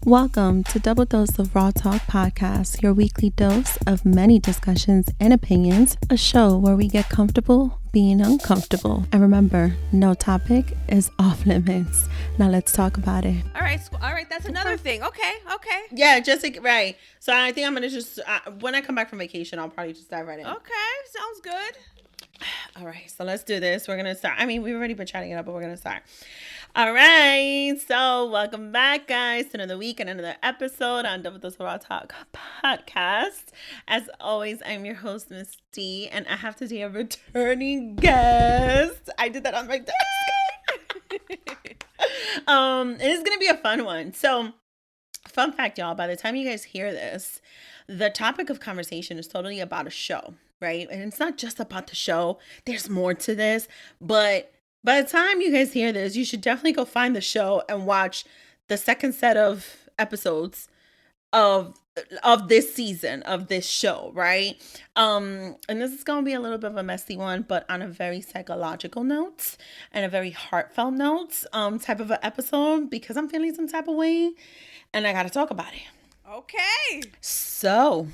Welcome to Double Dose of Raw Talk Podcast, your weekly dose of many discussions and opinions, a show where we get comfortable being uncomfortable. And remember, no topic is off limits. Now let's talk about it. All right, that's another thing. Okay. Yeah, right. So I think I'm going to just, when I come back from vacation, I'll probably just dive right in. Okay, sounds good. All right, so let's do this. We're going to start. I mean, we've already been chatting it up, but we're going to start. All right, so welcome back, guys, to another week and another episode on Double Dose of Raw Talk Podcast. As always, I'm your host, Miss D, and I have today a returning guest. I did that on my desk. It is going to be a fun one. So, fun fact, y'all, by the time you guys hear this, the topic of conversation is totally about a show, right? And it's not just about the show. There's more to this, but by the time you guys hear this, you should definitely go find the show and watch the second set of episodes of this season of this show, right? And this is going to be a little bit of a messy one, but on a very psychological note and a very heartfelt note type of an episode, because I'm feeling some type of way and I got to talk about it. Okay. So,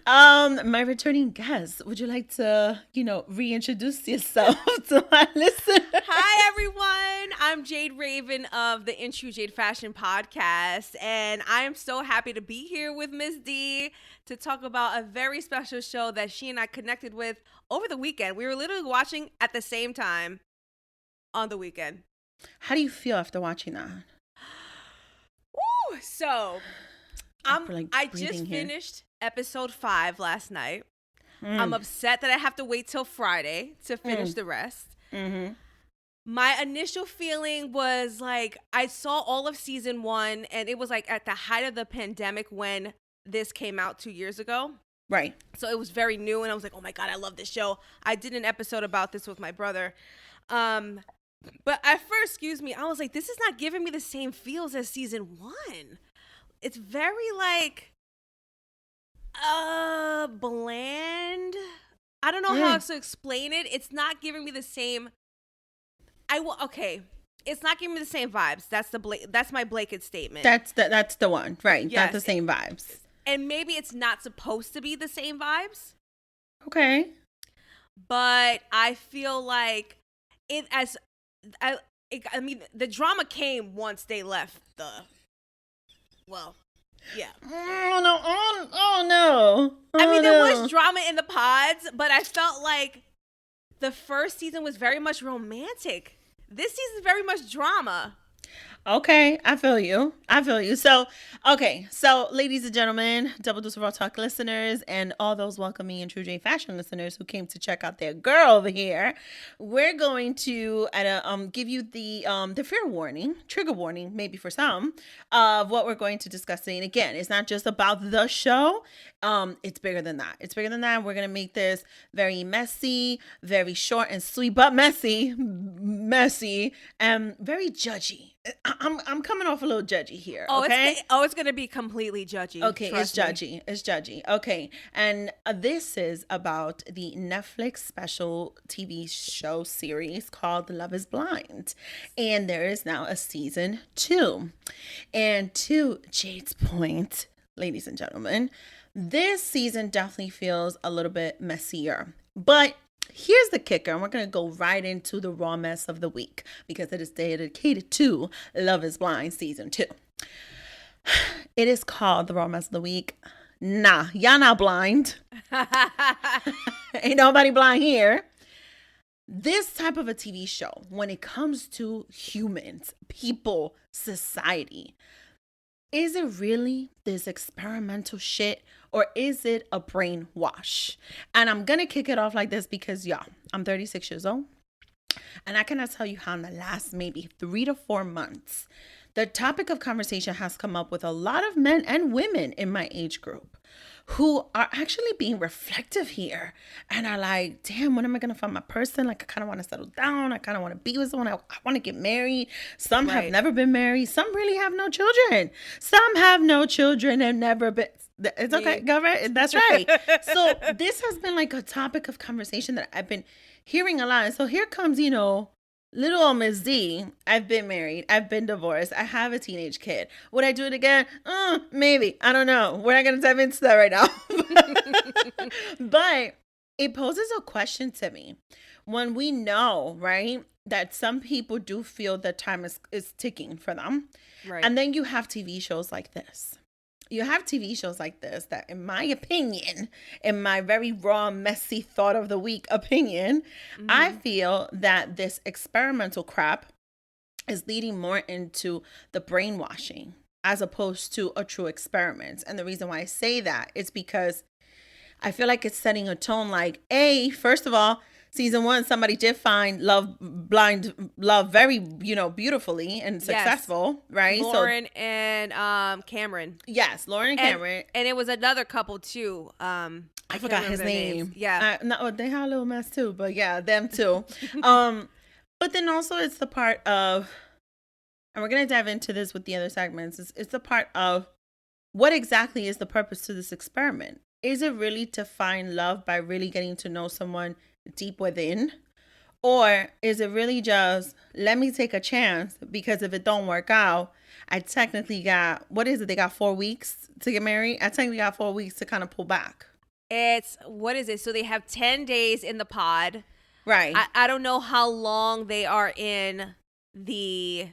my returning guest, would you like to, reintroduce yourself to my listeners? Hi, everyone. I'm Jade Raven of the In True Jade Fashion Podcast, and I am so happy to be here with Miss D to talk about a very special show that she and I connected with over the weekend. We were literally watching at the same time on the weekend. How do you feel after watching that? Woo! So, I just finished episode 5 last night. I'm upset that I have to wait till Friday to finish the rest. Mm-hmm. My initial feeling was like, I saw all of season 1, and it was like at the height of the pandemic when this came out 2 years ago. Right. So it was very new, and I was like, oh my God, I love this show. I did an episode about this with my brother. But at first, I was like, this is not giving me the same feels as season 1. It's very like bland. I don't know how else to explain it. It's not giving me the same. It's not giving me the same vibes. That's my blanket statement. That's the one, right? Yes. Not the same vibes. And maybe it's not supposed to be the same vibes. Okay. But I feel like the drama came once they left the. Well, yeah. Oh no. There was drama in the pods, but I felt like the first season was very much romantic. This season is very much drama. Okay, I feel you. So, ladies and gentlemen, Double Dose of Raw Talk listeners, and all those welcoming and True J Fashion listeners who came to check out their girl over here, we're going to give you the fair warning, trigger warning, maybe for some, of what we're going to discuss today. And again, it's not just about the show. It's bigger than that. We're gonna make this very messy, very short and sweet, but messy, and very judgy. I'm coming off a little judgy here. Okay. It's gonna be completely judgy. Okay, it's judgy. Okay, and this is about the Netflix special TV show series called Love is Blind, and there is now a season 2. And to Jade's point, ladies and gentlemen, this season definitely feels a little bit messier, but here's the kicker, and we're going to go right into the raw mess of the week because it is dedicated to Love is Blind Season 2. It is called the raw mess of the week. Nah, y'all not blind. Ain't nobody blind here. This type of a TV show, when it comes to humans, people, society, is it really this experimental shit, or is it a brainwash? And I'm going to kick it off like this because, y'all, I'm 36 years old. And I cannot tell you how in the last maybe 3 to 4 months, the topic of conversation has come up with a lot of men and women in my age group who are actually being reflective here and are like, damn, when am I going to find my person? Like, I kind of want to settle down. I kind of want to be with someone. I want to get married. Some have never been married. Some really have no children. Some have no children and never been. It's okay. Go right. That's right. So this has been like a topic of conversation that I've been hearing a lot. And so here comes, little old Miss D, I've been married. I've been divorced. I have a teenage kid. Would I do it again? Maybe. I don't know. We're not going to dive into that right now. But it poses a question to me. When we know, right, that some people do feel that time is ticking for them. Right. And then you have TV shows like this. You have TV shows like this that, in my opinion, in my very raw, messy thought of the week opinion, I feel that this experimental crap is leading more into the brainwashing as opposed to a true experiment. And the reason why I say that is because I feel like it's setting a tone like, first of all, season 1, somebody did find blind love very, beautifully and successful, right? Lauren and Cameron. Yes, Lauren and Cameron. And it was another couple too. I forgot his name. Names. Yeah. No, they had a little mess too, but yeah, them too. But then also it's the part of, and we're going to dive into this with the other segments, it's the part of what exactly is the purpose to this experiment? Is it really to find love by really getting to know someone deep within? Or is it really just, let me take a chance, because if it don't work out, I technically got, what is it? They got 4 weeks to get married. I technically got 4 weeks to kind of pull back. What is it? So they have 10 days in the pod. Right. I don't know how long they are in a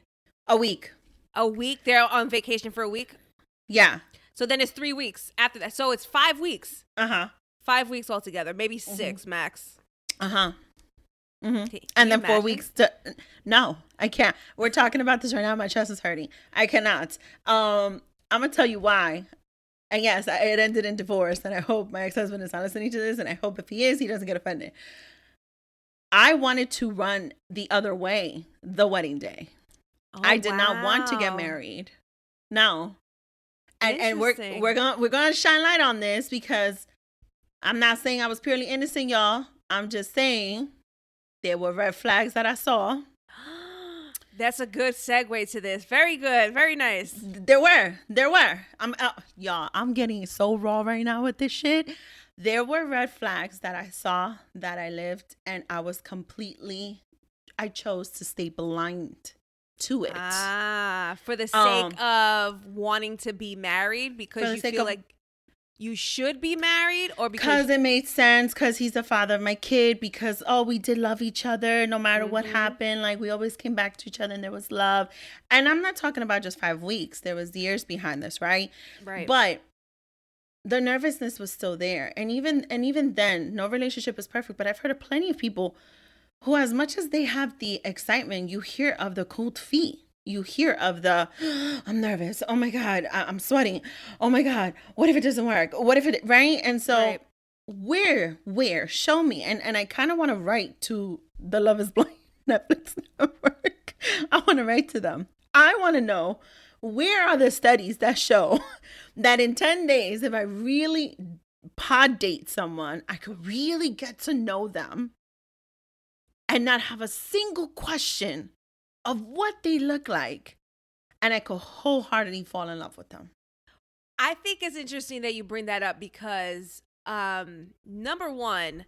week. A week? They're on vacation for a week? Yeah. So then it's 3 weeks after that. So it's 5 weeks. 5 weeks altogether. Maybe 6 max. And then 4 weeks to, no, I can't. We're talking about this right now. My chest is hurting. I cannot. I'm going to tell you why. And yes, it ended in divorce. And I hope my ex-husband is not listening to this. And I hope if he is, he doesn't get offended. I wanted to run the other way the wedding day. I did not want to get married. No. And we're gonna shine light on this, because I'm not saying I was purely innocent, y'all. I'm just saying there were red flags that I saw. That's a good segue to this. Very good. Very nice. There were. Y'all, I'm getting so raw right now with this shit. There were red flags that I saw, that I lived, and I chose to stay blind to it. For the sake of wanting to be married, because you feel like you should be married, or because it made sense, because he's the father of my kid, because we did love each other no matter what happened, like we always came back to each other and there was love. And I'm not talking about just 5 weeks, there was years behind this, right? But the nervousness was still there, and even then, no relationship is perfect. But I've heard of plenty of people who, as much as they have the excitement, you hear of the cold feet. You hear of the, I'm nervous. Oh my God, I'm sweating. Oh my God, what if it doesn't work? What if it, right? And so where, show me. And I kind of want to write to the Love is Blind Netflix network. I want to write to them. I want to know, where are the studies that show that in 10 days, if I really pod date someone, I could really get to know them and not have a single question of what they look like, and I could wholeheartedly fall in love with them. I think it's interesting that you bring that up, because number one,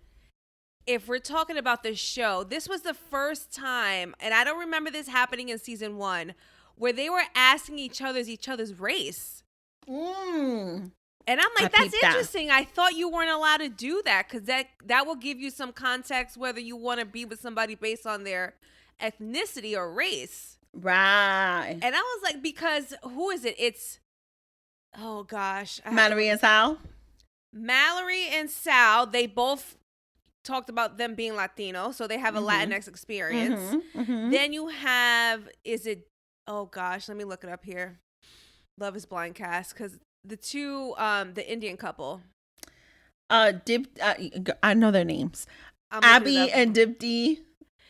if we're talking about the show, this was the first time, and I don't remember this happening in season 1, where they were asking each other's race. And I'm like, that's interesting. I thought you weren't allowed to do that, because that will give you some context whether you want to be with somebody based on their ethnicity or race. Right. And I was like, because who is it? It's, oh gosh. Mallory and Sal. Mallory and Sal, they both talked about them being Latino, so they have a Latinx experience. Then you have, oh gosh, let me look it up here. Love is Blind cast, because the two, the Indian couple. I know their names. Abby and Dipti,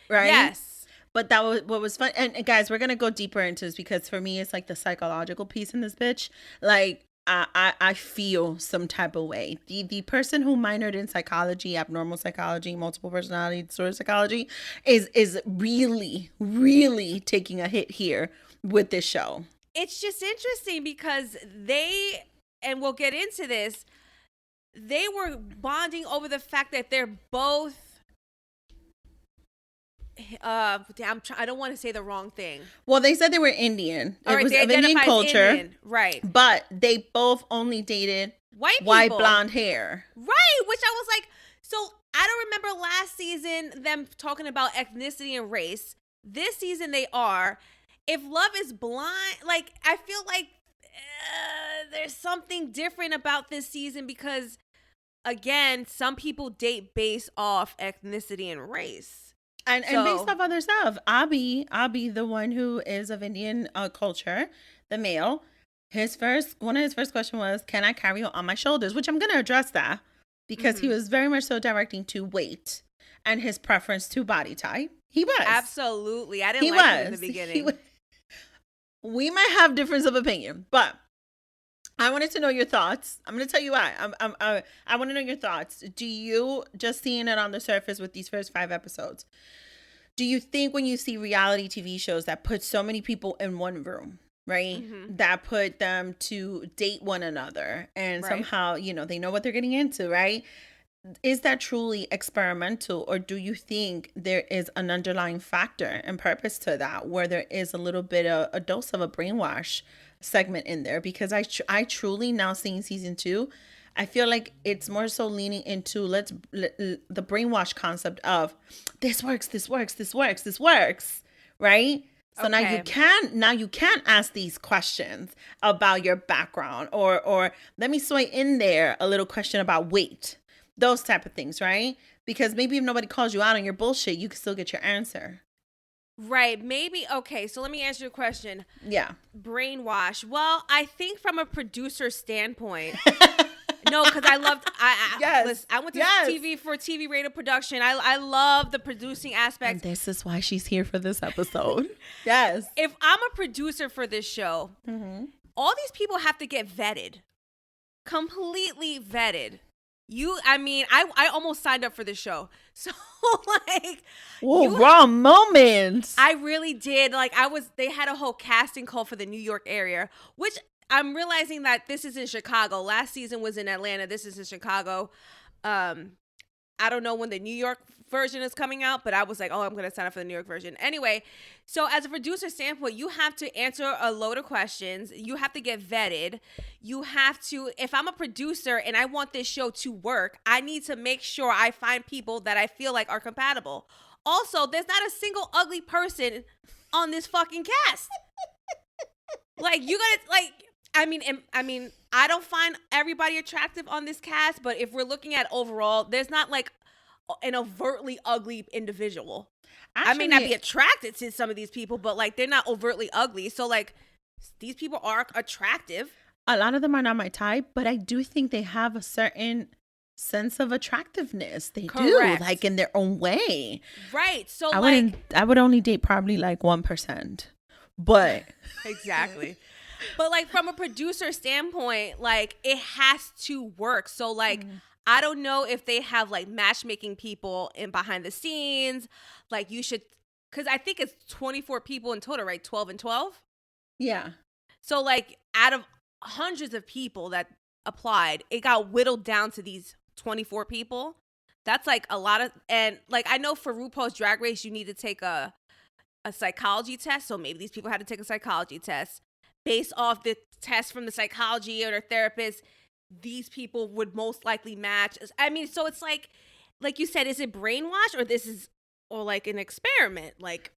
right? Yes. But that was what was fun. And guys, we're going to go deeper into this, because for me, it's like the psychological piece in this bitch. Like, I feel some type of way. The person who minored in psychology, abnormal psychology, multiple personality disorder psychology is really, really taking a hit here with this show. It's just interesting because they, and we'll get into this, they were bonding over the fact that they're both, I don't want to say the wrong thing. Well, they said they were Indian. All right, was they of Indian identify as culture, Indian. Right. but they both only dated White white people. blonde hair. Right, which I was like, so I don't remember last season them talking about ethnicity and race. This season they are. If Love is Blind, like, I feel like there's something different about this season because, again, some people date based off ethnicity and race. And based off other stuff. Abhi, the one who is of Indian culture, the male, one of his first questions was, can I carry you on my shoulders? Which I'm going to address that because he was very much so directing to weight and his preference to body type. He was. Absolutely. I didn't like him in the beginning. We might have difference of opinion, but I wanted to know your thoughts. I'm going to tell you why. I want to know your thoughts. Do you, just seeing it on the surface with these first 5 episodes, do you think when you see reality TV shows that put so many people in one room, right, that put them to date one another and somehow, they know what they're getting into, right? Is that truly experimental, or do you think there is an underlying factor and purpose to that where there is a little bit of a dose of a brainwash segment in there? Because I truly, now seeing season 2, I feel like it's more so leaning into the brainwash concept of this works, right? So now you can ask these questions about your background, or let me sway in there a little question about weight. Those type of things, right? Because maybe if nobody calls you out on your bullshit, you can still get your answer. Right. Maybe. Okay. So let me answer your question. Yeah. Brainwash. Well, I think from a producer standpoint, no, because I went to TV for TV rated production. I love the producing aspect. And this is why she's here for this episode. Yes. If I'm a producer for this show, all these people have to get vetted. Completely vetted. I almost signed up for this show. So, like... Whoa, wrong moment. I really did. Like, they had a whole casting call for the New York area, which I'm realizing that this is in Chicago. Last season was in Atlanta. This is in Chicago. I don't know when the New York version is coming out, but I was like, oh, I'm going to sign up for the New York version. Anyway, so as a producer standpoint, you have to answer a load of questions. You have to get vetted. You have to, if I'm a producer and I want this show to work, I need to make sure I find people that I feel like are compatible. Also, there's not a single ugly person on this fucking cast. Like, you gotta, like, I mean, I don't find everybody attractive on this cast, but if we're looking at overall, there's not like an overtly ugly individual. Actually, I may not be attracted to some of these people, but like they're not overtly ugly. So like these people are attractive. A lot of them are not my type, but I do think they have a certain sense of attractiveness. They do, like in their own way. Right. So I would only date probably like 1%. But exactly. But like from a producer standpoint, like it has to work. So like I don't know if they have like matchmaking people in behind the scenes. Like you should, because I think it's 24 people in total, right? 12 and 12. Yeah. So like out of hundreds of people that applied, it got whittled down to these 24 people. That's like a lot of, and like I know for RuPaul's Drag Race, you need to take a psychology test. So maybe these people had to take a psychology test. Based off the test from the psychology or the therapist, these people would most likely match. I mean, so it's like you said, is it brainwash or like an experiment? Like,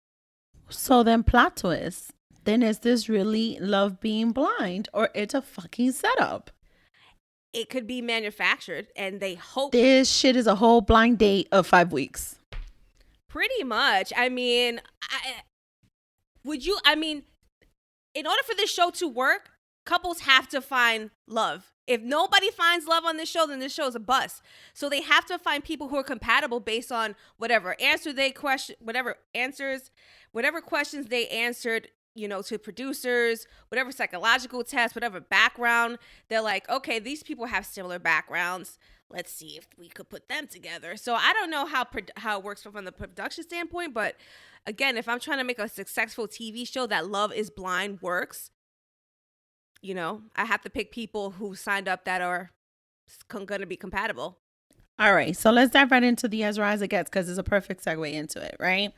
so then plot twist. Then is this really Love Being Blind, or it's a fucking setup? It could be manufactured, and they hope this shit is a whole blind date of 5 weeks. Pretty much. I mean, in order for this show to work, couples have to find love. If nobody finds love on this show, then this show is a bust. So they have to find people who are compatible based on whatever questions they answered, to producers, whatever psychological test, whatever background. They're like, okay, these people have similar backgrounds. Let's see if we could put them together. So I don't know how it works from the production standpoint, but again, if I'm trying to make a successful TV show that Love is Blind works, I have to pick people who signed up that are going to be compatible. All right. So let's dive right into the As Raw as It Gets, because it's a perfect segue into it, right?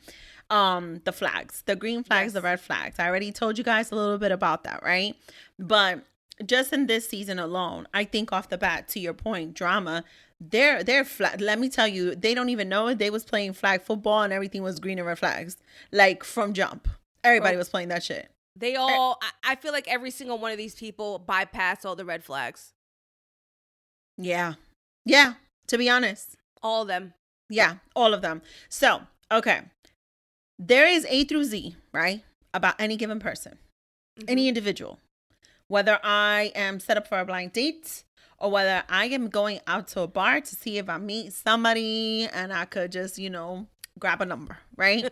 the flags, the green flags, the red flags. I already told you guys a little bit about that, right? But just in this season alone, I think off the bat, to your point, drama, they're flag. Let me tell you, they don't even know it. They was playing flag football and everything was green and red flags, like from jump. Everybody was playing that shit. They all, I feel like every single one of these people bypassed all the red flags. Yeah. Yeah. To be honest. All of them. Yeah. All of them. So, okay. There is A through Z, right? About any given person, any individual. Whether I am set up for a blind date or whether I am going out to a bar to see if I meet somebody and I could just, grab a number, right?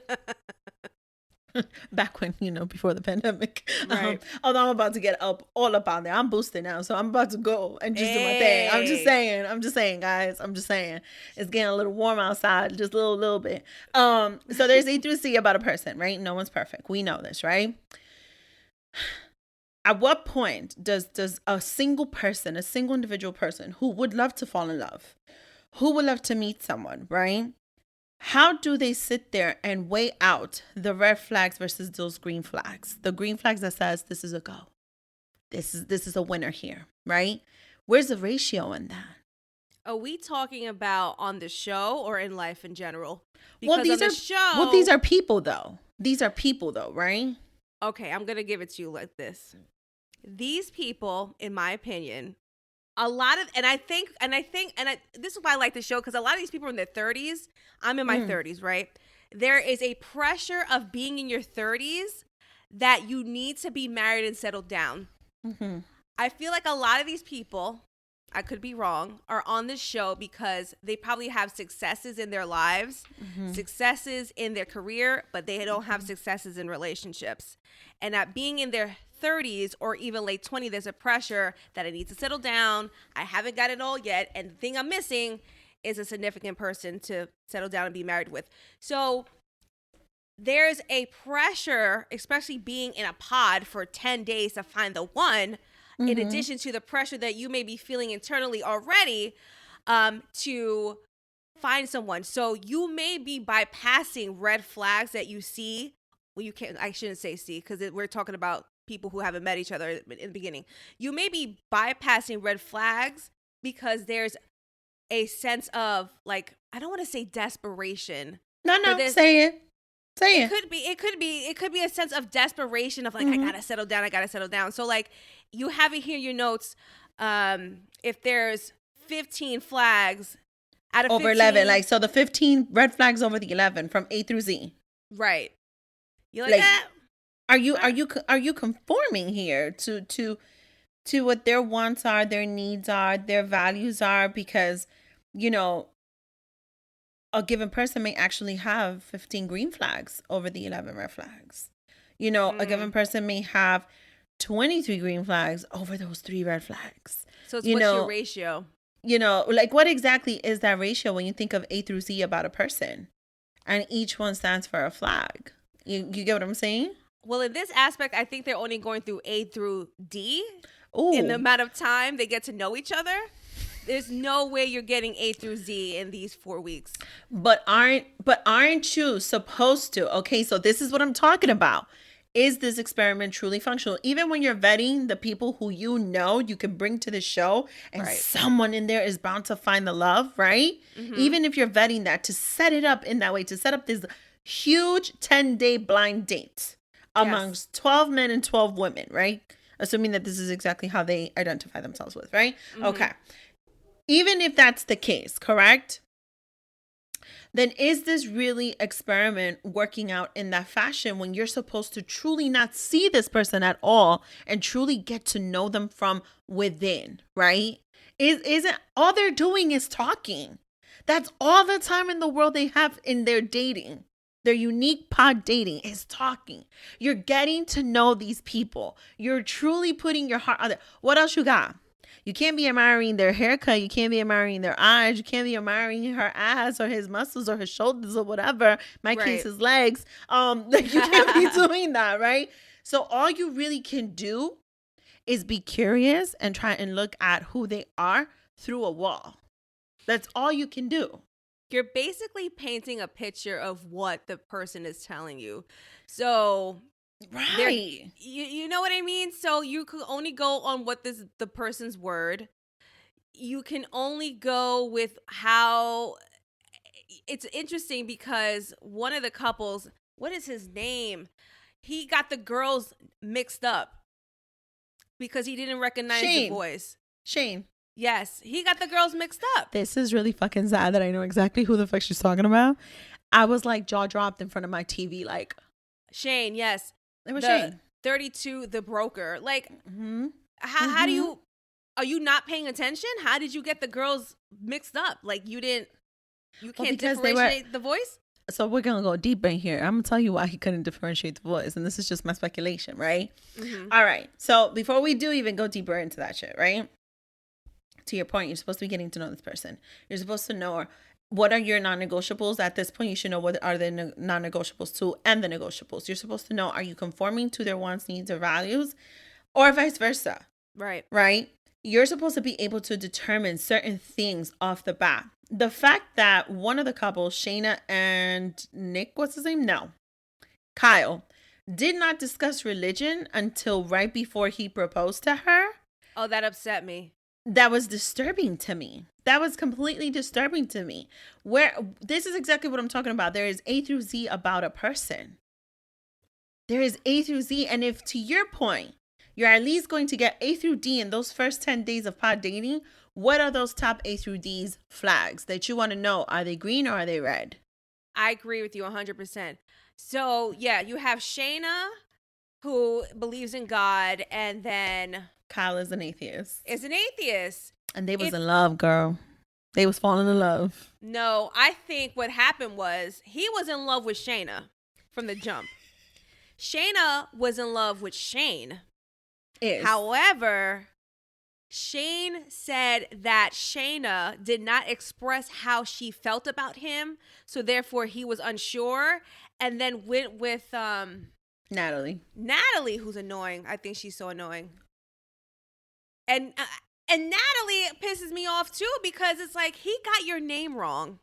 Back when, before the pandemic. Right. Although I'm about to get all up on there. I'm boosted now. So I'm about to go and just do my thing. I'm just saying, guys. I'm just saying. It's getting a little warm outside. Just a little bit. So there's A through C about a person, right? No one's perfect. We know this, right? At what point does a single person, a single individual person who would love to fall in love, who would love to meet someone, right? How do they sit there and weigh out the red flags versus those green flags? The green flags that says this is a go. This is a winner here, right? Where's the ratio in that? Are we talking about on the show or in life in general? Because these are people though. These are people though, right? Okay, I'm going to give it to you like this. These people, in my opinion, this is why I like the show, because a lot of these people are in their 30s. I'm in my 30s, right? There is a pressure of being in your 30s that you need to be married and settled down. Mm-hmm. I feel like a lot of these people, I could be wrong, are on this show because they probably have successes in their lives, successes in their career, but they don't have successes in relationships. And at being in their 30s or even late 20s, there's a pressure that I need to settle down. I haven't got it all yet. And the thing I'm missing is a significant person to settle down and be married with. So there's a pressure, especially being in a pod for 10 days to find the one, in addition to the pressure that you may be feeling internally already to find someone. So you may be bypassing red flags that you see. Well, I shouldn't say see, because we're talking about people who haven't met each other in the beginning. You may be bypassing red flags because there's a sense of, like, I don't want to say desperation. No, say it. Say it. It could be a sense of desperation of like, I gotta settle down. So like, you have it here in your notes. If there's 15 flags out of over 15, 11, like, so the 15 red flags over the 11 from A through Z. Right. You like that? Are you conforming here to what their wants are, their needs are, their values are? Because, a given person may actually have 15 green flags over the 11 red flags. A given person may have 23 green flags over those 3 red flags. So what's your ratio? Like, what exactly is that ratio when you think of A through Z about a person? And each one stands for a flag. You get what I'm saying? Well, in this aspect, I think they're only going through A through D. Ooh. In the amount of time they get to know each other. There's no way you're getting A through Z in these 4 weeks. But aren't you supposed to? Okay, so this is what I'm talking about. Is this experiment truly functional? Even when you're vetting the people who you can bring to the show, and someone in there is bound to find the love, right? Mm-hmm. Even if you're vetting that, to set it up in that way, to set up this huge 10-day blind date amongst 12 men and 12 women, right? Assuming that this is exactly how they identify themselves with, right? Mm-hmm. Okay. Even if that's the case, correct? Then is this really experiment working out in that fashion when you're supposed to truly not see this person at all and truly get to know them from within, right? Isn't all they're doing is talking? That's all the time in the world they have in their dating. Their unique pod dating is talking. You're getting to know these people. You're truly putting your heart on there. What else you got? You can't be admiring their haircut. You can't be admiring their eyes. You can't be admiring her ass or his muscles or his shoulders or whatever. My case, his legs. You can't be doing that, right? So all you really can do is be curious and try and look at who they are through a wall. That's all you can do. you're basically painting a picture of what the person is telling you. So Right. you know what I mean? So you could only go on what the person's word. You can only go with how. It's interesting because one of the couples, what is his name? He got the girls mixed up because he didn't recognize the voice. Shane. Yes, he got the girls mixed up. This is really fucking sad that I know exactly who the fuck she's talking about. I was like jaw dropped in front of my TV, like Shane. Yes, it was Shane. 32, the broker. Like, how do you? Are you not paying attention? How did you get the girls mixed up? Like you can't differentiate the voice. So we're gonna go deeper in here. I'm gonna tell you why he couldn't differentiate the voice, and this is just my speculation, right? All right. So before we do even go deeper into that shit, right? To your point, you're supposed to be getting to know this person. You're supposed to know what are your non-negotiables. At this point, you should know what are the non-negotiables too, and the negotiables. You're supposed to know, are you conforming to their wants, needs, or values, or vice versa? Right. Right. You're supposed to be able to determine certain things off the bat. The fact that one of the couples, Shayna and Nick, what's his name? No, Kyle, did not discuss religion until right before he proposed to her. Oh, that upset me. That was disturbing to me. That was completely disturbing to me. Where this is exactly what I'm talking about. There is A through Z about a person. There is A through Z. And if, to your point, you're at least going to get A through D in those first 10 days of pod dating, what are those top A through D's flags that you want to know? Are they green or are they red? I agree with you 100%. So, yeah, you have Shayna, who believes in God, and then Kyle is an atheist. And they was in love, girl. They was falling in love. No, I think what happened was he was in love with Shayna from the jump. Shayna was in love with Shane. However, Shane said that Shayna did not express how she felt about him, so therefore he was unsure, and then went with Natalie, who's annoying. I think she's so annoying. And Natalie pisses me off too because it's like he got your name wrong.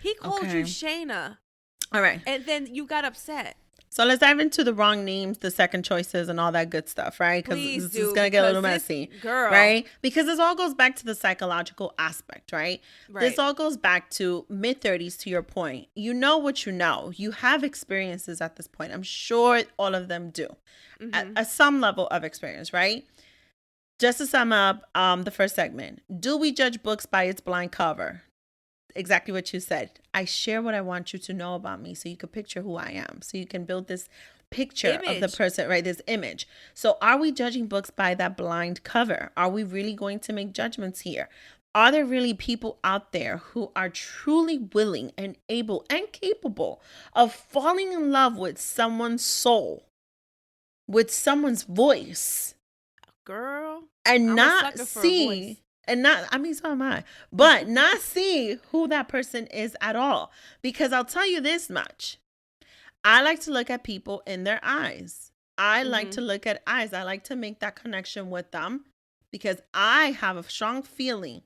He called you Shayna. All right. And then you got upset. So let's dive into the wrong names, the second choices, and all that good stuff, right? Because this is going to get a little messy, girl. Right? Because this all goes back to the psychological aspect, right? This all goes back to mid-30s, to your point. You know what you know. You have experiences at this point. I'm sure all of them do. At some level of experience, right? Just to sum up the first segment, do we judge books by its blind cover? Exactly what you said. I share what I want you to know about me so you can picture who I am. So you can build this picture of the person, right? This image. So are we judging books by that blind cover? Are we really going to make judgments here? Are there really people out there who are truly willing and able and capable of falling in love with someone's soul, with someone's voice? Girl. And not see... And not, I mean, so am I, but not see who that person is at all. Because I'll tell you this much. I like to look at people in their eyes. I like to look at eyes. I like to make that connection with them because I have a strong feeling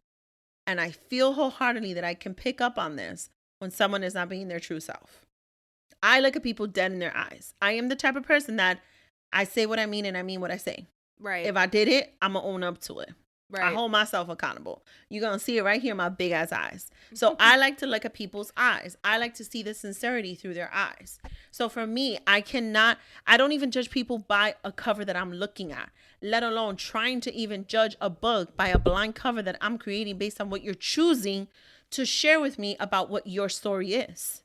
and I feel wholeheartedly that I can pick up on this when someone is not being their true self. I look at people dead in their eyes. I am the type of person that I say what I mean and I mean what I say. Right. If I did it, I'm going to own up to it. Right. I hold myself accountable. You're going to see it right here in my big ass eyes. So I like to look at people's eyes. I like to see the sincerity through their eyes. So for me, I don't even judge people by a cover that I'm looking at, let alone trying to even judge a book by a blind cover that I'm creating based on what you're choosing to share with me about what your story is.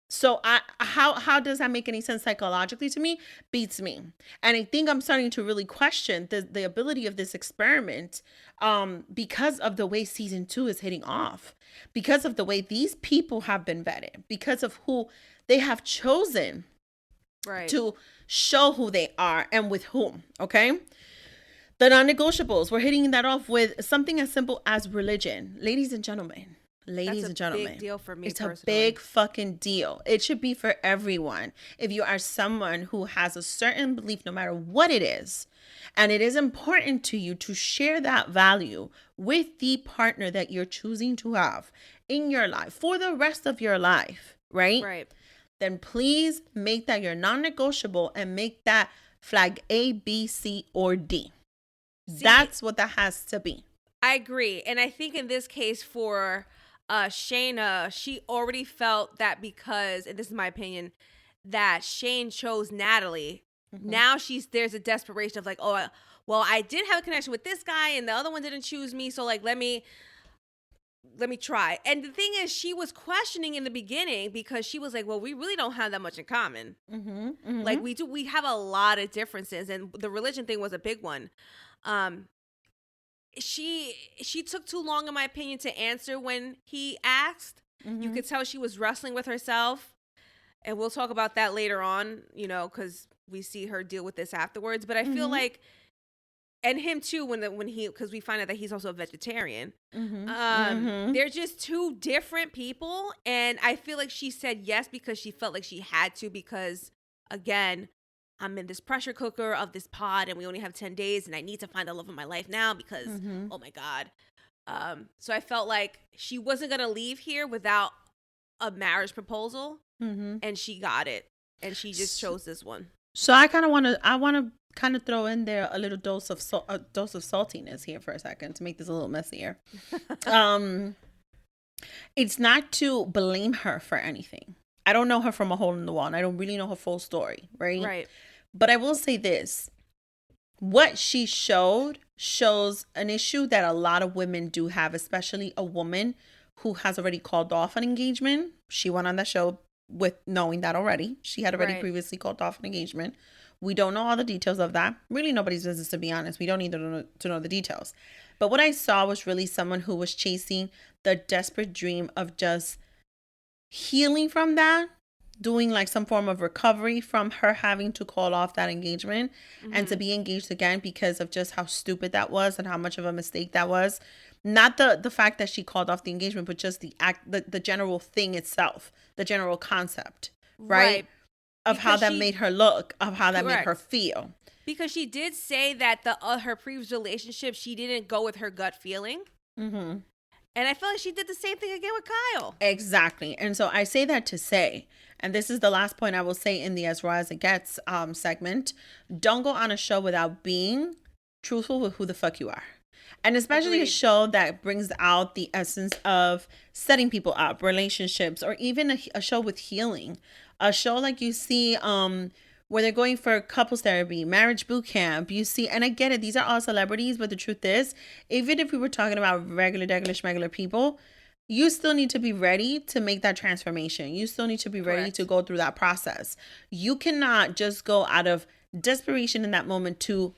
So how does that make any sense psychologically to me? Beats me. And I think I'm starting to really question the ability of this experiment because of the way season 2 is hitting off, because of the way these people have been vetted, because of who they have chosen to show who they are and with whom. Okay. The non-negotiables, we're hitting that off with something as simple as religion. Ladies and gentlemen. Ladies and gentlemen, big deal for me. It's personally. a big fucking deal. It should be for everyone. If you are someone who has a certain belief, no matter what it is, and it is important to you to share that value with the partner that you're choosing to have, in your life for the rest of your life, right? Right. Then please make that your non-negotiable and make that flag A, B, C, or D. That's what that has to be. I agree. And I think in this case for Shayna, she already felt that because, and this is my opinion, that Shane chose Natalie. Mm-hmm. Now there's a desperation of like, oh, well, I did have a connection with this guy and the other one didn't choose me. So like, let me try. And the thing is, she was questioning in the beginning because she was like, well, we really don't have that much in common. Mm-hmm, mm-hmm. Like we have a lot of differences. And the religion thing was a big one. She took too long, in my opinion, to answer when he asked. Mm-hmm. You could tell she was wrestling with herself. And we'll talk about that later on, you know, because we see her deal with this afterwards. But I feel like, and him too, because we find out that he's also a vegetarian. Mm-hmm. They're just two different people. And I feel like she said yes because she felt like she had to, because again, I'm in this pressure cooker of this pod and we only have 10 days and I need to find the love of my life now because, oh my God. So I felt like she wasn't going to leave here without a marriage proposal, and she got it. And she just chose this one. So I want to throw in there a little dose of saltiness here for a second to make this a little messier. It's not to blame her for anything. I don't know her from a hole in the wall, and I don't really know her full story, right? Right. But I will say this. What she shows an issue that a lot of women do have, especially a woman who has already called off an engagement. She went on that show with knowing that already. She had already previously called off an engagement. We don't know all the details of that. Really nobody's business, to be honest. We don't need to know the details. But what I saw was really someone who was chasing the desperate dream of just healing from that, doing like some form of recovery from her having to call off that engagement and to be engaged again because of just how stupid that was and how much of a mistake that was. Not the fact that she called off the engagement, but just the general thing itself, the general concept, right? Of how that made her look, of how that made her feel. Because she did say that her previous relationship, she didn't go with her gut feeling. Mm-hmm. And I feel like she did the same thing again with Kyle. Exactly. And so I say that to say, and this is the last point I will say in the As Raw as It Gets segment, don't go on a show without being truthful with who the fuck you are. And especially a show that brings out the essence of setting people up, relationships, or even a show with healing. A show like you see where they're going for couples therapy, marriage boot camp. You see, and I get it, these are all celebrities, but the truth is, even if we were talking about regular people, you still need to be ready to make that transformation. You still need to be ready to go through that process. You cannot just go out of desperation in that moment to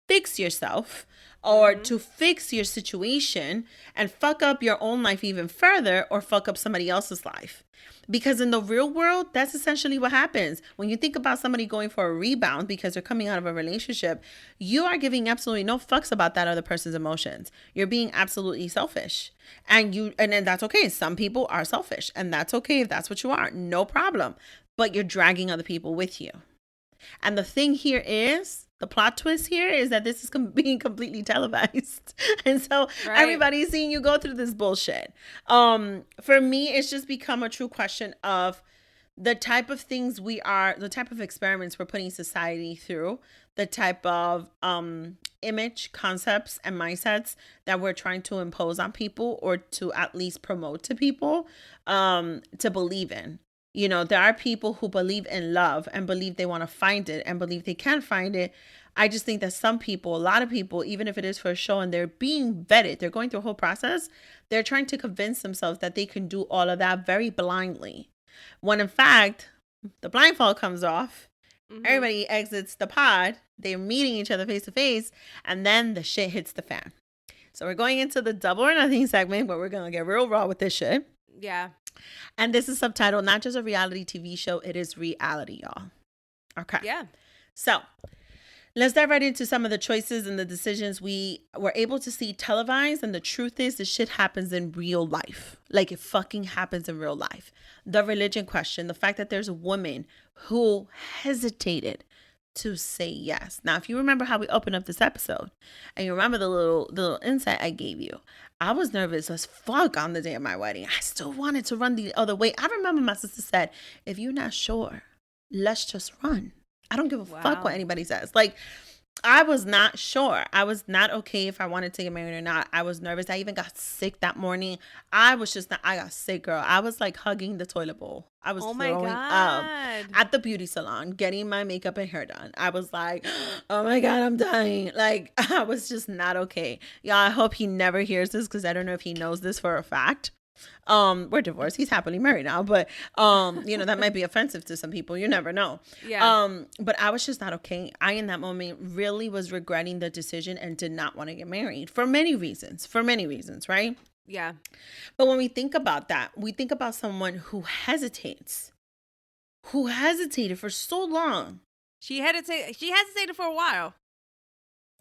fix yourself or to fix your situation and fuck up your own life even further or fuck up somebody else's life. Because in the real world, that's essentially what happens. When you think about somebody going for a rebound because they're coming out of a relationship, you are giving absolutely no fucks about that other person's emotions. You're being absolutely selfish. And then that's okay. Some people are selfish, and that's okay if that's what you are. No problem. But you're dragging other people with you. And the thing here is, the plot twist here is that this is being completely televised. And so everybody's seeing you go through this bullshit. For me, it's just become a true question of the type of things the type of experiments we're putting society through, the type of image, concepts, and mindsets that we're trying to impose on people or to at least promote to people to believe in. You know, there are people who believe in love and believe they want to find it and believe they can find it. I just think that a lot of people, even if it is for a show and they're being vetted, they're going through a whole process, they're trying to convince themselves that they can do all of that very blindly. When in fact, the blindfold comes off, everybody exits the pod, they're meeting each other face to face, and then the shit hits the fan. So we're going into the double or nothing segment where we're going to get real raw with this shit. Yeah. And this is subtitled, not just a reality TV show, it is reality, y'all. Okay. Yeah. So let's dive right into some of the choices and the decisions we were able to see televised. And the truth is, this shit happens in real life. Like, it fucking happens in real life. The religion question, the fact that there's a woman who hesitated to say yes. Now, if you remember how we opened up this episode, and you remember the little insight I gave you, I was nervous as fuck on the day of my wedding. I still wanted to run the other way. I remember my sister said, if you're not sure, let's just run. I don't give a fuck what anybody says. Like, I was not sure. I was not okay if I wanted to get married or not. I was nervous. I even got sick that morning. I got sick, girl. I was like hugging the toilet bowl. I was throwing up at the beauty salon, getting my makeup and hair done. I was like, oh my God, I'm dying. Like, I was just not okay. Yeah, I hope he never hears this because I don't know if he knows this for a fact. We're divorced. He's happily married now, but that might be offensive to some people. You never know. Yeah. But I was just not okay. I in that moment really was regretting the decision and did not want to get married for many reasons, right? Yeah. But when we think about that, we think about someone who hesitated for so long. She hesitated for a while.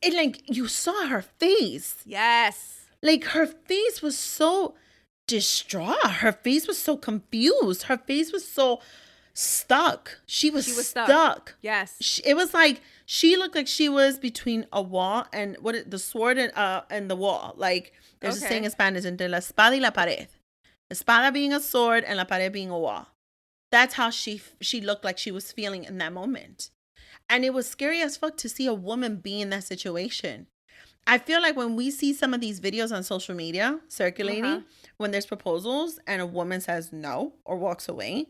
And like, you saw her face. Yes. Like, her face was so distraught. Her face was so confused. Her face was so stuck. She was stuck. Yes. It was like she looked like she was between a wall and the sword and the wall. Like, there's a saying in Spanish, entre la espada y la pared. Espada being a sword and la pared being a wall. That's how she looked like she was feeling in that moment. And it was scary as fuck to see a woman be in that situation. I feel like when we see some of these videos on social media circulating, when there's proposals and a woman says no or walks away,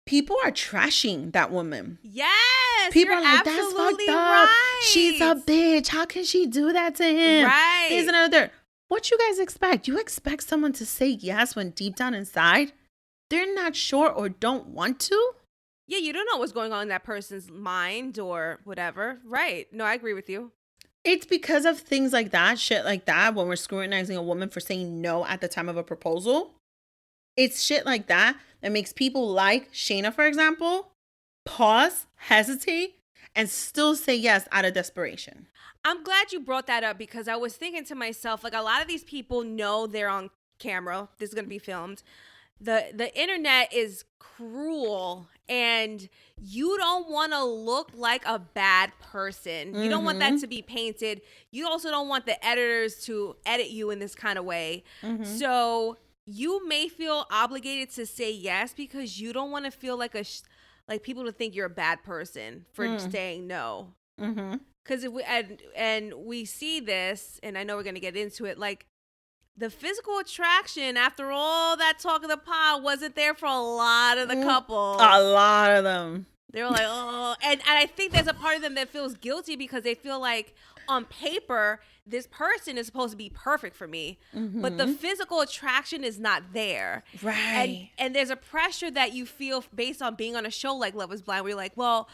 people are trashing that woman. Yes. People are like, that's fucked up. Right. She's a bitch. How can she do that to him? Right. Here's another. What you guys expect? You expect someone to say yes when deep down inside they're not sure or don't want to? Yeah, you don't know what's going on in that person's mind or whatever. Right. No, I agree with you. It's because of things like that, shit like that, when we're scrutinizing a woman for saying no at the time of a proposal. It's shit like that that makes people like Shayna, for example, pause, hesitate, and still say yes out of desperation. I'm glad you brought that up because I was thinking to myself, like, a lot of these people know they're on camera. This is going to be filmed. The internet is cruel and you don't want to look like a bad person. You don't want that to be painted. You also don't want the editors to edit you in this kind of way. So you may feel obligated to say yes because you don't want to feel like like people to think you're a bad person for saying no. Because if we see this, and I know we're going to get into it, like, the physical attraction, after all that talk of the pod, wasn't there for a lot of the couples. A lot of them. They were like, oh. And I think there's a part of them that feels guilty because they feel like, on paper, this person is supposed to be perfect for me. But the physical attraction is not there. Right. And there's a pressure that you feel based on being on a show like Love is Blind, where you're like, well,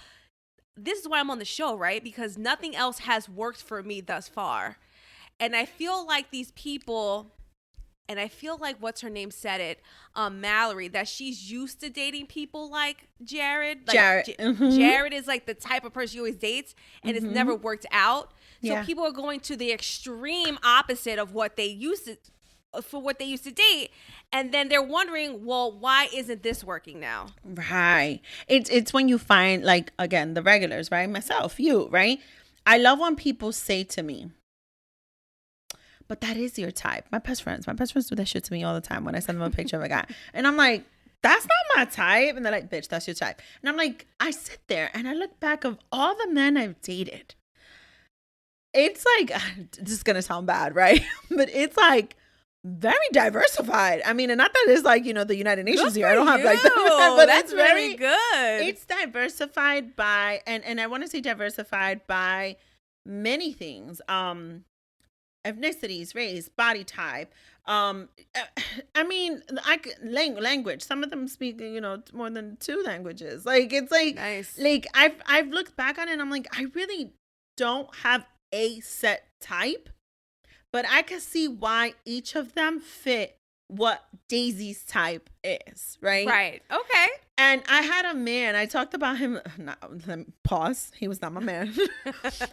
this is why I'm on the show, right? Because nothing else has worked for me thus far. And I feel like these people, and I feel like what's her name said it, Mallory, that she's used to dating people like Jared. Like Jared. Jared is like the type of person she always dates, and it's never worked out. So people are going to the extreme opposite of what they used to date, and then they're wondering, well, why isn't this working now? Right. It's when you find, like, again, the regulars, right? Myself, you, right? I love when people say to me, but that is your type. My best friends do that shit to me all the time when I send them a picture of a guy. And I'm like, that's not my type. And they're like, bitch, that's your type. And I'm like, I sit there and I look back of all the men I've dated. It's like, this is going to sound bad, right? But it's like very diversified. I mean, and not that it's like, the United Nations here. I don't have like that. But that's very good. It's diversified by, and I want to say diversified by many things. Ethnicities, race, body type. I mean, language. Some of them speak, more than 2 languages. Like, it's like, nice. Like, I've looked back on it and I'm like, I really don't have a set type, but I can see why each of them fit what Daisy's type is, right? Right. Okay. And I had a man, I talked about him, pause, he was not my man.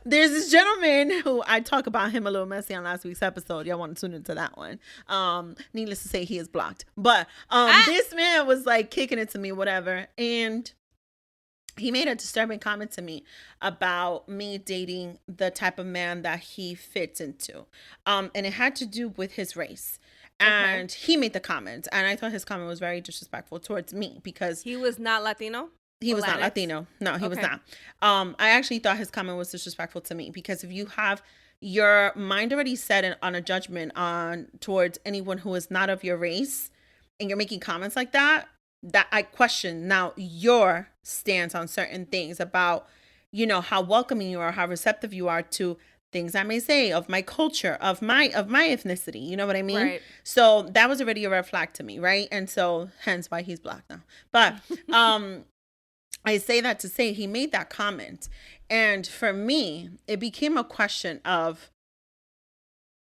There's this gentleman who I talk about him a little messy on last week's episode. Y'all want to tune into that one. Needless to say, he is blocked. But this man was like kicking it to me, whatever. And he made a disturbing comment to me about me dating the type of man that he fits into. And it had to do with his race. And he made the comment, and I thought his comment was very disrespectful towards me because he was not Latino. He was not Latino. No, he was not. I actually thought his comment was disrespectful to me because if you have your mind already set on a judgment on towards anyone who is not of your race, and you're making comments like that, that I question now your stance on certain things about, you know, how welcoming you are, how receptive you are to things I may say of my culture, of my ethnicity. You know what I mean? Right. So that was already a red flag to me, right? And so hence why he's black now. But I say that to say he made that comment. And for me, it became a question of,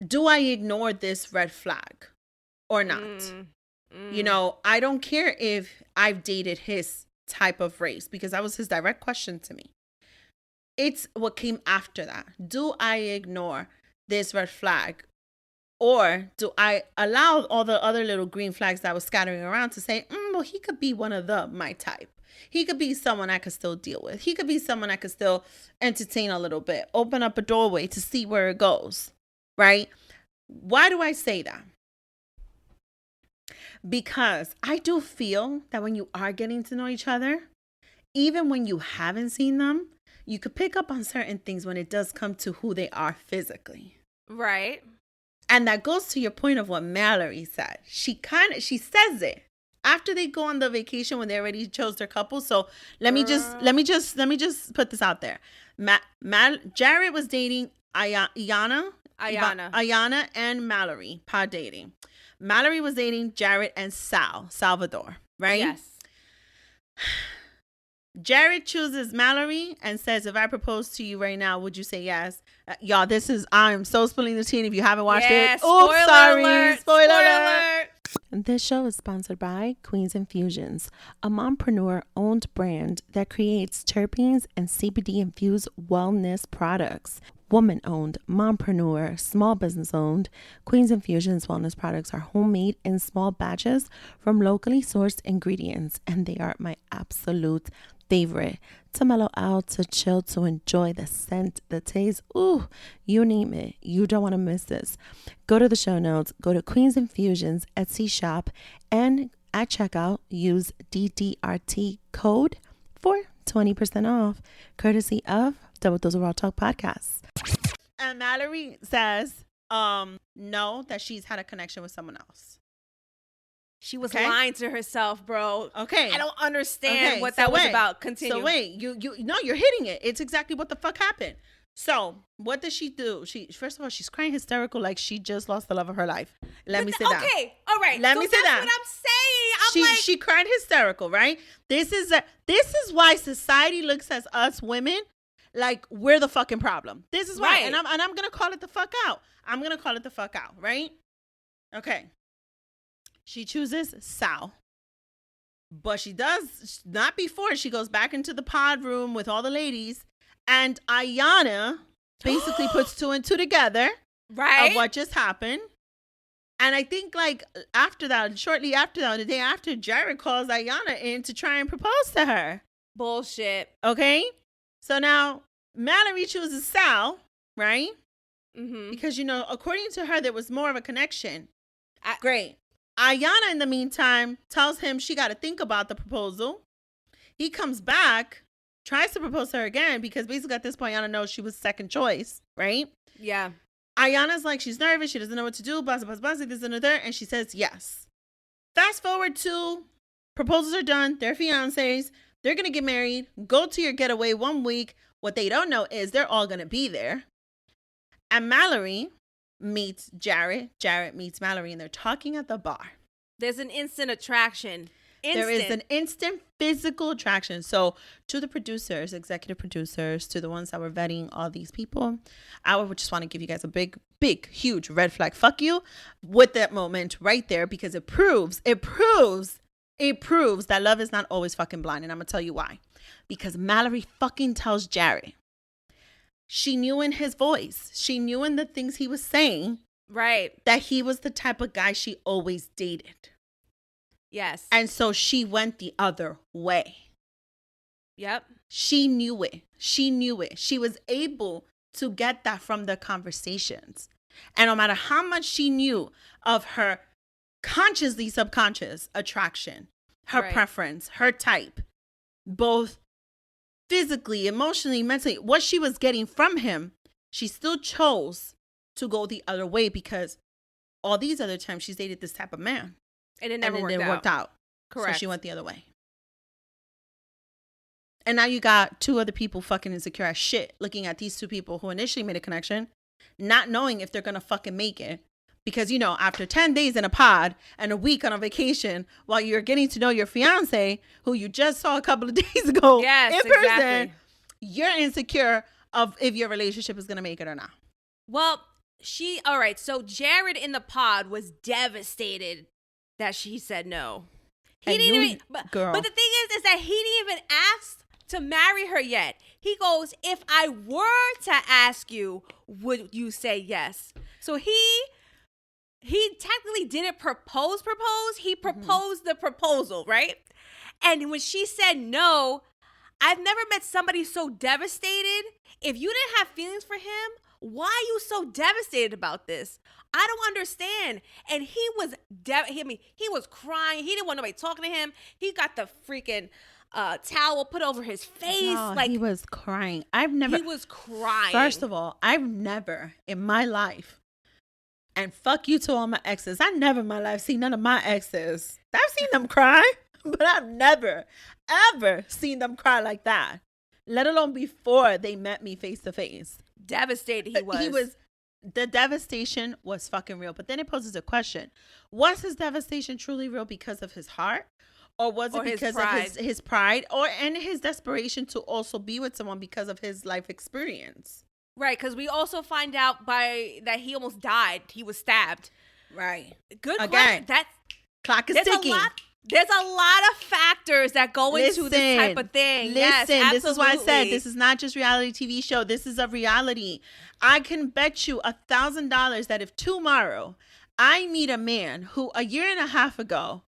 do I ignore this red flag or not? You know, I don't care if I've dated his type of race because that was his direct question to me. It's what came after that. Do I ignore this red flag? Or do I allow all the other little green flags that I was scattering around to say, well, he could be one of my type. He could be someone I could still deal with. He could be someone I could still entertain a little bit. Open up a doorway to see where it goes. Right? Why do I say that? Because I do feel that when you are getting to know each other, even when you haven't seen them, you could pick up on certain things when it does come to who they are physically. Right. And that goes to your point of what Mallory said. She says it after they go on the vacation when they already chose their couple. So let me just put this out there. Jared was dating Ayana and Mallory, pod dating. Mallory was dating Jared and Salvador, right? Yes. Jared chooses Mallory and says, if I propose to you right now, would you say yes? Y'all, I'm so spilling the tea. If you haven't watched it, oops, sorry. Spoiler alert. This show is sponsored by Queens Infusions, a mompreneur-owned brand that creates terpenes and CBD-infused wellness products. Woman-owned, mompreneur, small business-owned, Queens Infusions wellness products are homemade in small batches from locally sourced ingredients, and they are my absolute favorite. To mellow out, to chill, to enjoy the scent, the taste, ooh, you name it. You don't want to miss this. Go to the show notes, go to Queens Infusions Etsy shop, and at checkout, use DDRT code for 20% off, courtesy of Double Dose of Raw Talk Podcast. And Mallory says, no, that she's had a connection with someone else. She was lying to herself, bro. Okay. I don't understand what that was about. Continue. So wait, you're hitting it. It's exactly what the fuck happened. So what does she do? First of all, she's crying hysterical like she just lost the love of her life. Let me say that. Okay, all right. Let me say that. That's what I'm saying. She cried hysterical, right? This is why society looks at us women like we're the fucking problem. This is why, right. and I'm gonna call it the fuck out. Right? Okay. She chooses Sal. But she does not before. She goes back into the pod room with all the ladies. And Ayana basically puts two and two together. Right. Of what just happened. And I think like shortly after that, the day after, Jared calls Ayana in to try and propose to her. Bullshit. Okay. So now Mallory chooses Sal, right? Mm-hmm. Because, according to her, there was more of a connection. Great. Ayana, in the meantime, tells him she got to think about the proposal. He comes back, tries to propose to her again, because basically at this point, Ayana knows she was second choice, right? Yeah. Ayana's like, she's nervous. She doesn't know what to do. Blah, blah, blah, blah, this and that. And she says yes. Fast forward to proposals are done. They're fiancés. They're going to get married. Go to your getaway 1 week. What they don't know is they're all going to be there. And Mallory meets Jared. Jared meets Mallory, and they're talking at the bar. There's an instant attraction. There is an instant physical attraction. So to the producers, executive producers, to the ones that were vetting all these people, I would just want to give you guys a big, huge red flag. Fuck you with that moment right there, because it proves that love is not always fucking blind. And I'm going to tell you why. Because Mallory fucking tells Jared. She knew in his voice. She knew in the things he was saying. Right. That he was the type of guy she always dated. Yes. And so she went the other way. Yep. She knew it. She knew it. She was able to get that from the conversations. And no matter how much she knew of her consciously subconscious attraction, her preference, her type, both physically, emotionally, mentally, what she was getting from him, she still chose to go the other way because all these other times she's dated this type of man. And it never worked out. Correct. So she went the other way. And now you got two other people fucking insecure as shit looking at these two people who initially made a connection, not knowing if they're going to fucking make it. Because, you know, after 10 days in a pod and a week on a vacation while you're getting to know your fiance, who you just saw a couple of days ago in person, exactly. You're insecure of if your relationship is going to make it or not. Well, all right. So Jared in the pod was devastated that she said no. He didn't even, but the thing is that he didn't even ask to marry her yet. He goes, if I were to ask you, would you say yes? So he technically didn't propose. He proposed the proposal, right? And when she said no, I've never met somebody so devastated. If you didn't have feelings for him, why are you so devastated about this? I don't understand. And he was he was crying. He didn't want nobody talking to him. He got the freaking towel put over his face. No, like he was crying. He was crying. First of all, I've never in my life, and fuck you to all my exes, I never in my life seen none of my exes. I've seen them cry, but I've never, ever seen them cry like that. Let alone before they met me face to face. Devastated he was. The devastation was fucking real. But then it poses a question. Was his devastation truly real because of his heart? Or was it because of his pride and his desperation to also be with someone because of his life experience? Right, because we also find out that he almost died. He was stabbed. Right. Good question. That clock is ticking. There's a lot of factors that go into this type of thing. Yes, this is why I said this is not just reality TV show. This is a reality. I can bet you $1,000 that if tomorrow I meet a man who a year and a half ago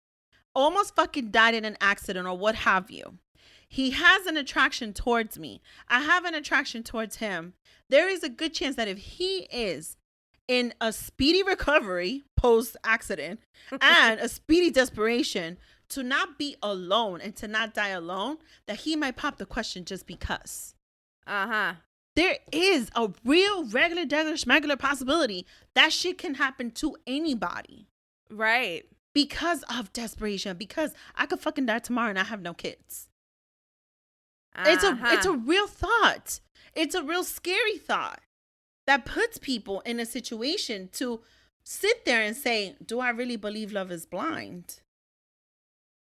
almost fucking died in an accident or what have you, he has an attraction towards me. I have an attraction towards him. There is a good chance that if he is in a speedy recovery post-accident and a speedy desperation to not be alone and to not die alone, that he might pop the question just because. There is a real regular schmegular possibility that shit can happen to anybody. Right. Because of desperation. Because I could fucking die tomorrow and I have no kids. It's a real thought. It's a real scary thought that puts people in a situation to sit there and say, do I really believe love is blind?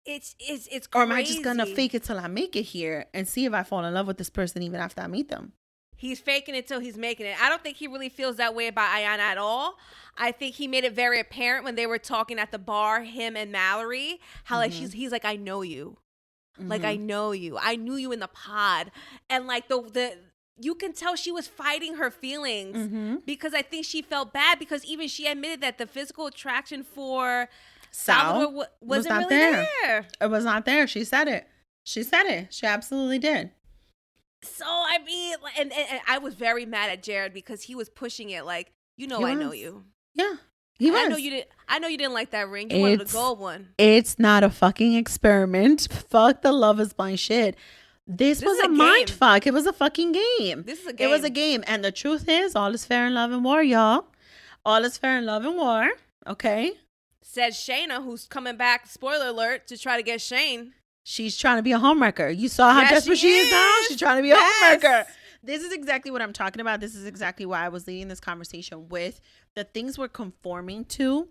It's crazy. Or am I just going to fake it till I make it here and see if I fall in love with this person even after I meet them? He's faking it till he's making it. I don't think he really feels that way about Ayanna at all. I think he made it very apparent when they were talking at the bar, him and Mallory, how like he's like, I know you. Like, I know you. I knew you in the pod. And like the you can tell she was fighting her feelings because I think she felt bad because even she admitted that the physical attraction for Salvador wasn't really there. It was not there. She said it. She absolutely did. So, I mean, and I was very mad at Jared because he was pushing it like, I know you. Yeah. He was. I know you didn't like that ring. You wanted a gold one. It's not a fucking experiment. Fuck the Love is Blind shit. This was a mind fuck. It was a fucking game. This is a game. It was a game. And the truth is, all is fair in love and war, y'all. All is fair in love and war. Okay? Said Shayna, who's coming back, spoiler alert, to try to get Shane. She's trying to be a homewrecker. You saw how desperate she is now? She's trying to be a homewrecker. This is exactly what I'm talking about. This is exactly why I was leading this conversation with the things we're conforming to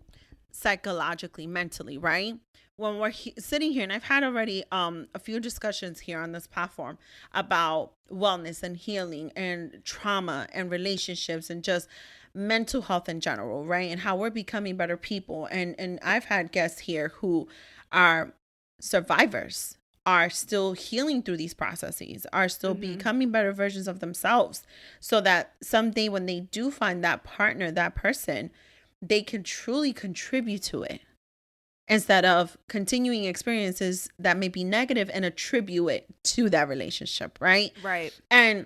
psychologically, mentally, right? When we're sitting here, and I've had already a few discussions here on this platform about wellness and healing and trauma and relationships and just mental health in general, right? And how we're becoming better people. And I've had guests here who are survivors, are still healing through these processes, are still becoming better versions of themselves, so that someday when they do find that partner, that person, they can truly contribute to it. instead of continuing experiences that may be negative and attribute it to that relationship, right? Right. And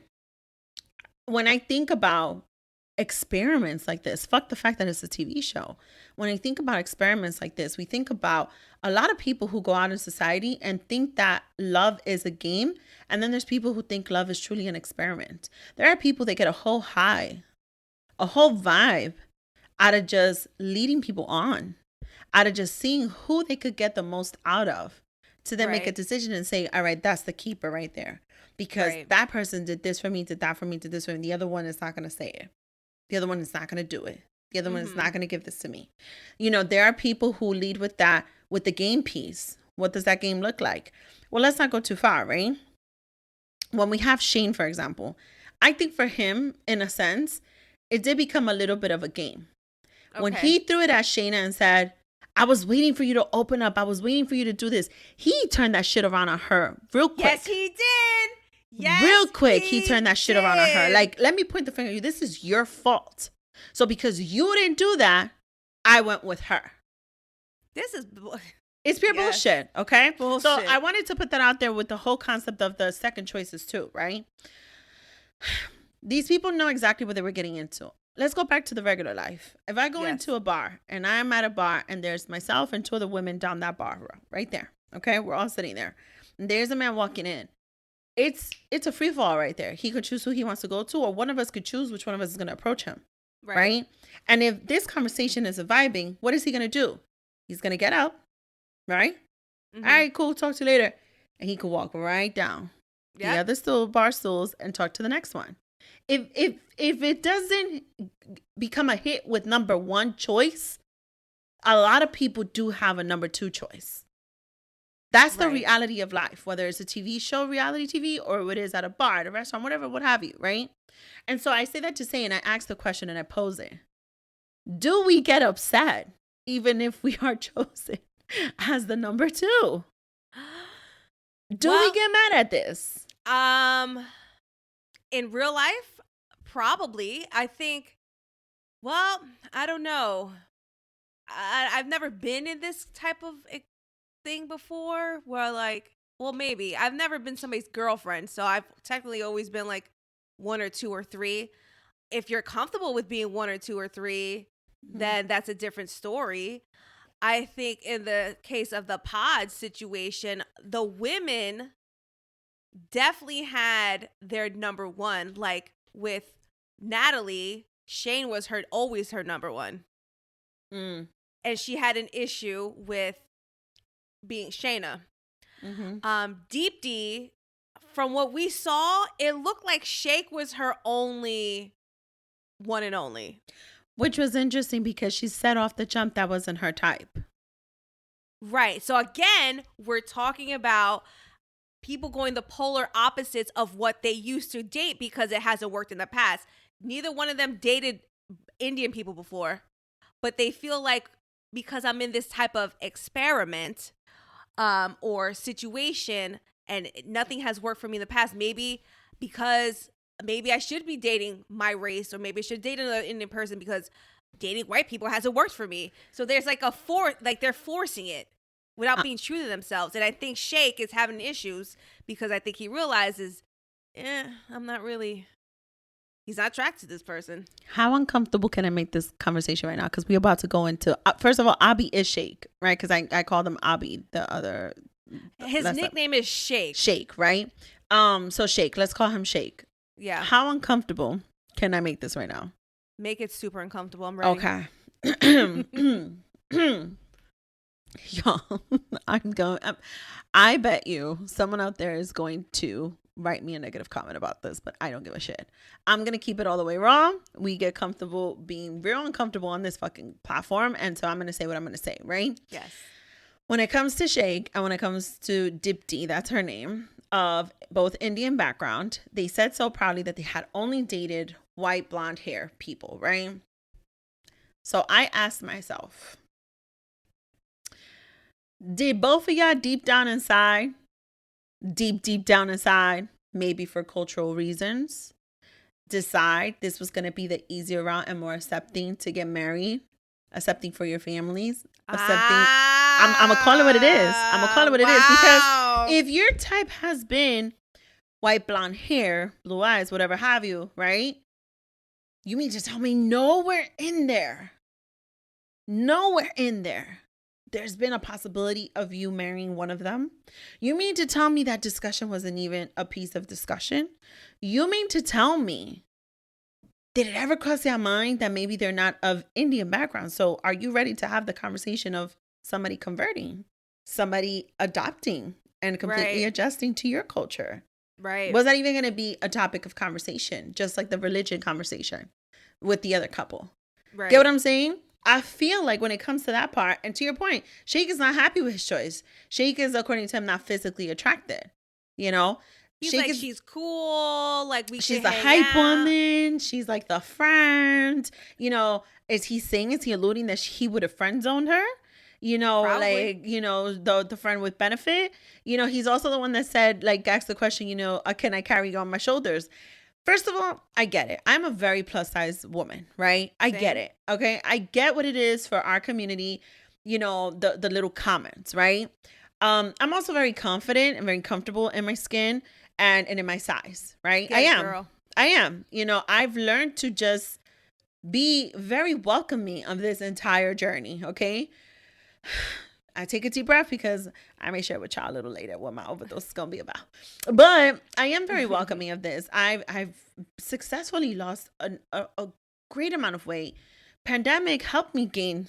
when I think about experiments like this, fuck the fact that it's a TV show. When I think about experiments like this, we think about a lot of people who go out in society and think that love is a game. And then there's people who think love is truly an experiment. There are people that get a whole high, a whole vibe out of just leading people on, out of just seeing who they could get the most out of, to then make a decision and say, all right, that's the keeper right there. Because that person did this for me, did that for me, did this for me. The other one is not going to say it. The other one is not going to do it. The other one is not going to give this to me. You know, there are people who lead with that, with the game piece. What does that game look like? Well, let's not go too far, right? When we have Shane, for example, I think for him, in a sense, it did become a little bit of a game. Okay. When he threw it at Shayna and said, I was waiting for you to open up. I was waiting for you to do this. He turned that shit around on her real quick. Yes, he did. Yes, real quick, he turned that shit around on her. Like, let me point the finger at you. This is your fault. So because you didn't do that, I went with her. It's pure bullshit, okay? Bullshit. So I wanted to put that out there with the whole concept of the second choices too, right? These people know exactly what they were getting into. Let's go back to the regular life. If I go into a bar and I'm at a bar and there's myself and two other women down that bar row, right there, okay? We're all sitting there. And there's a man walking in. It's a free fall right there. He could choose who he wants to go to, or one of us could choose which one of us is going to approach him. Right? And if this conversation is vibing, what is he going to do? He's going to get up, right? All right, cool. Talk to you later. And he could walk right down the other bar stools and talk to the next one. If it doesn't become a hit with number one choice, a lot of people do have a number two choice. That's the reality of life, whether it's a TV show, reality TV, or it is at a bar, at a restaurant, whatever, what have you, right? And so I say that to say, and I ask the question and I pose it. Do we get upset even if we are chosen as the number two? Do we get mad at this? In real life, probably. I think, well, I don't know. I've never been in this type of thing before where like, well, maybe I've never been somebody's girlfriend, so I've technically always been like one or two or three. If you're comfortable with being one or two or three, then that's a different story. I think in the case of the pod situation, the women definitely had their number one. Like with Natalie, Shane was always her number one. And she had an issue with being Shayna. Deep D, from what we saw, it looked like Shake was her only one and only. Which was interesting because she said off the jump that wasn't her type. Right. So again, we're talking about people going the polar opposites of what they used to date because it hasn't worked in the past. Neither one of them dated Indian people before, but they feel like because I'm in this type of experiment or situation and nothing has worked for me in the past, maybe I should be dating my race, or maybe I should date another Indian person because dating white people hasn't worked for me. So there's like they're forcing it without being true to themselves. And I think Shake is having issues because I think he realizes, he's not attracted to this person. How uncomfortable can I make this conversation right now? Because we're about to go into, first of all, Abi is Shake, right? Because I call them Abi, the other. His nickname is Shake. Shake, right? So Shake, let's call him Shake. Yeah. How uncomfortable can I make this right now? Make it super uncomfortable. I'm ready. Okay. Y'all, I bet you someone out there is going to write me a negative comment about this, but I don't give a shit. I'm going to keep it all the way raw. We get comfortable being real uncomfortable on this fucking platform. And so I'm going to say what I'm going to say, right? Yes. When it comes to Shake and when it comes to Dipti, that's her name, of both Indian background, they said so proudly that they had only dated white blonde hair people, right? So I asked myself, did both of y'all deep down inside, maybe for cultural reasons, decide this was going to be the easier route and more accepting to get married, accepting for your families, accepting I'm gonna call it what it is. I'm gonna call it what it is, Wow. because if your type has been white, blonde hair, blue eyes, whatever have you, right? You mean to tell me nowhere in there, there's been a possibility of you marrying one of them? You mean to tell me that discussion wasn't even a piece of discussion? You mean to tell me, did it ever cross your mind that maybe they're not of Indian background? So are you ready to have the conversation of somebody converting, somebody adopting and completely adjusting to your culture? Right. Was that even going to be a topic of conversation, just like the religion conversation with the other couple? Right. Get what I'm saying? I feel like when it comes to that part, and to your point, Sheikh is not happy with his choice. Sheikh is, according to him, not physically attracted. You know? He's Sheikh like, is, she's cool. Like, she's the hype woman. She's like the friend. You know, is he alluding that he would have friend zoned her? You know, Probably. like, you know, the friend with benefit. You know, he's also the one that said, like, asked the question, you know, can I carry you on my shoulders? First of all, I get it. I'm a very plus size woman, right? I get it. Okay. I get what it is for our community, you know, the little comments, right? I'm also very confident and very comfortable in my skin and in my size, right? Good, I am. You know, I've learned to just be very welcoming of this entire journey. Okay. I take a deep breath because I may share with y'all a little later what my overdose is gonna be about. But I am very welcoming of this. I've successfully lost a great amount of weight. Pandemic helped me gain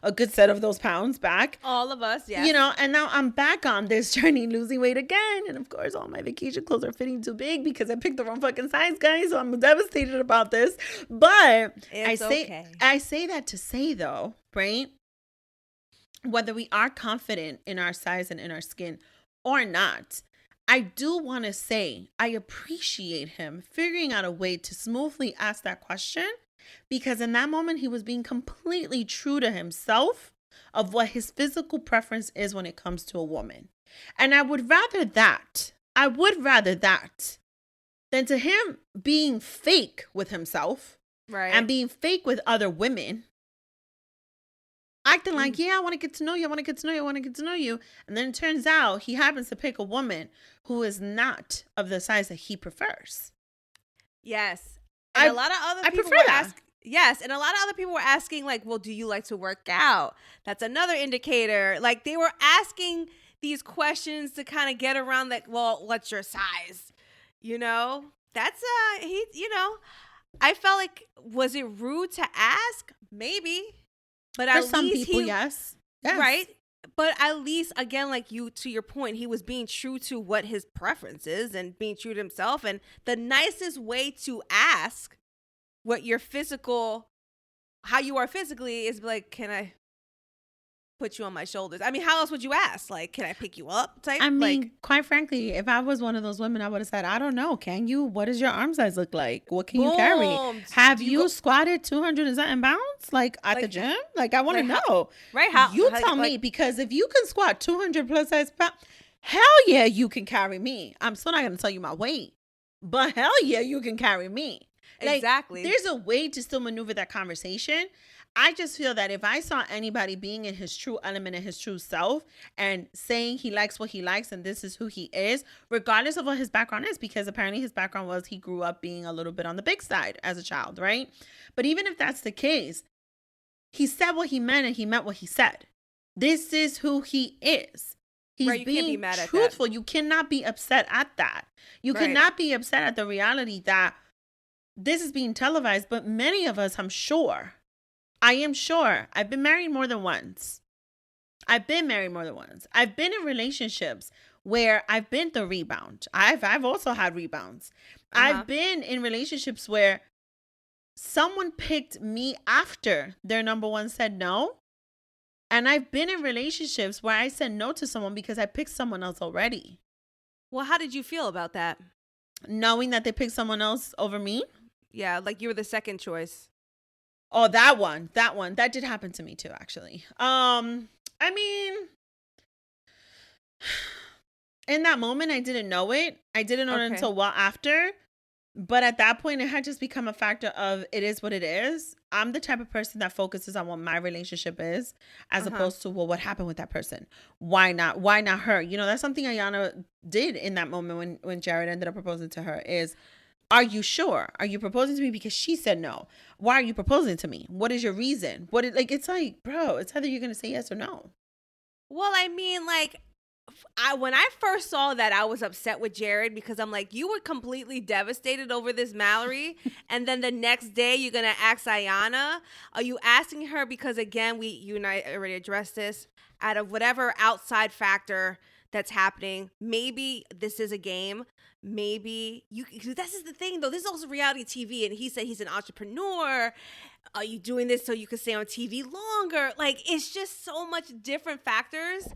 a good set of those pounds back. All of us, yeah. You know, and now I'm back on this journey, losing weight again. And of course, all my vacation clothes are fitting too big because I picked the wrong fucking size, guys. So I'm devastated about this. But I say that to say, though, right? Whether we are confident in our size and in our skin or not, I do want to say I appreciate him figuring out a way to smoothly ask that question, because in that moment he was being completely true to himself of what his physical preference is when it comes to a woman. And I would rather that than to him being fake with himself, right, and being fake with other women. Acting like, yeah, I want to get to know you. And then it turns out he happens to pick a woman who is not of the size that he prefers. Yes. And a lot of other people were asking. Yes. And a lot of other people were asking, like, well, do you like to work out? That's another indicator. Like, they were asking these questions to kind of get around, like, well, what's your size? You know, that's, I felt like, was it rude to ask? Maybe. But for some people, yes. Right. But at least, again, like to your point, he was being true to what his preference is and being true to himself. And the nicest way to ask what how you are physically is like, can I put you on my shoulders? I mean, how else would you ask? Like, can I pick you up type? I mean, like, quite frankly, if I was one of those women, I would have said, I don't know. Can you? What does your arm size look like? What can you carry? Have you squatted 200 and something pounds? Like at the gym? Like, I want to know. Right. You tell me, because if you can squat 200 plus size pounds, hell yeah, you can carry me. I'm still not going to tell you my weight, but hell yeah, you can carry me. Like, exactly. There's a way to still maneuver that conversation. I just feel that if I saw anybody being in his true element and his true self and saying he likes what he likes and this is who he is, regardless of what his background is, because apparently his background was he grew up being a little bit on the big side as a child, right? But even if that's the case, he said what he meant and he meant what he said. This is who he is. He's being truthful. You cannot be upset at that. You cannot be upset at the reality that this is being televised, but many of us, I am sure. I've been married more than once. I've been in relationships where I've been the rebound. I've also had rebounds. I've been in relationships where someone picked me after their number one said no. And I've been in relationships where I said no to someone because I picked someone else already. Well, how did you feel about that? Knowing that they picked someone else over me? Yeah, like you were the second choice. Oh, that one. That did happen to me too, actually. I mean, in that moment, I didn't know it. I didn't know it until well after. But at that point, it had just become a factor of it is what it is. I'm the type of person that focuses on what my relationship is as opposed to, well, what happened with that person? Why not? Why not her? You know, that's something Ayana did in that moment when Jared ended up proposing to her is, are you sure? Are you proposing to me because she said no? Why are you proposing to me? What is your reason? It's like, bro, it's either you're going to say yes or no. Well, I mean, like, when I first saw that, I was upset with Jared because I'm like, you were completely devastated over this Mallory. And then the next day you're going to ask Ayana. Are you asking her because, again, you and I already addressed this, out of whatever outside factor that's happening, maybe this is a game. Maybe this is the thing though. This is also reality TV. And he said he's an entrepreneur. Are you doing this so you can stay on TV longer? Like, it's just so much different factors.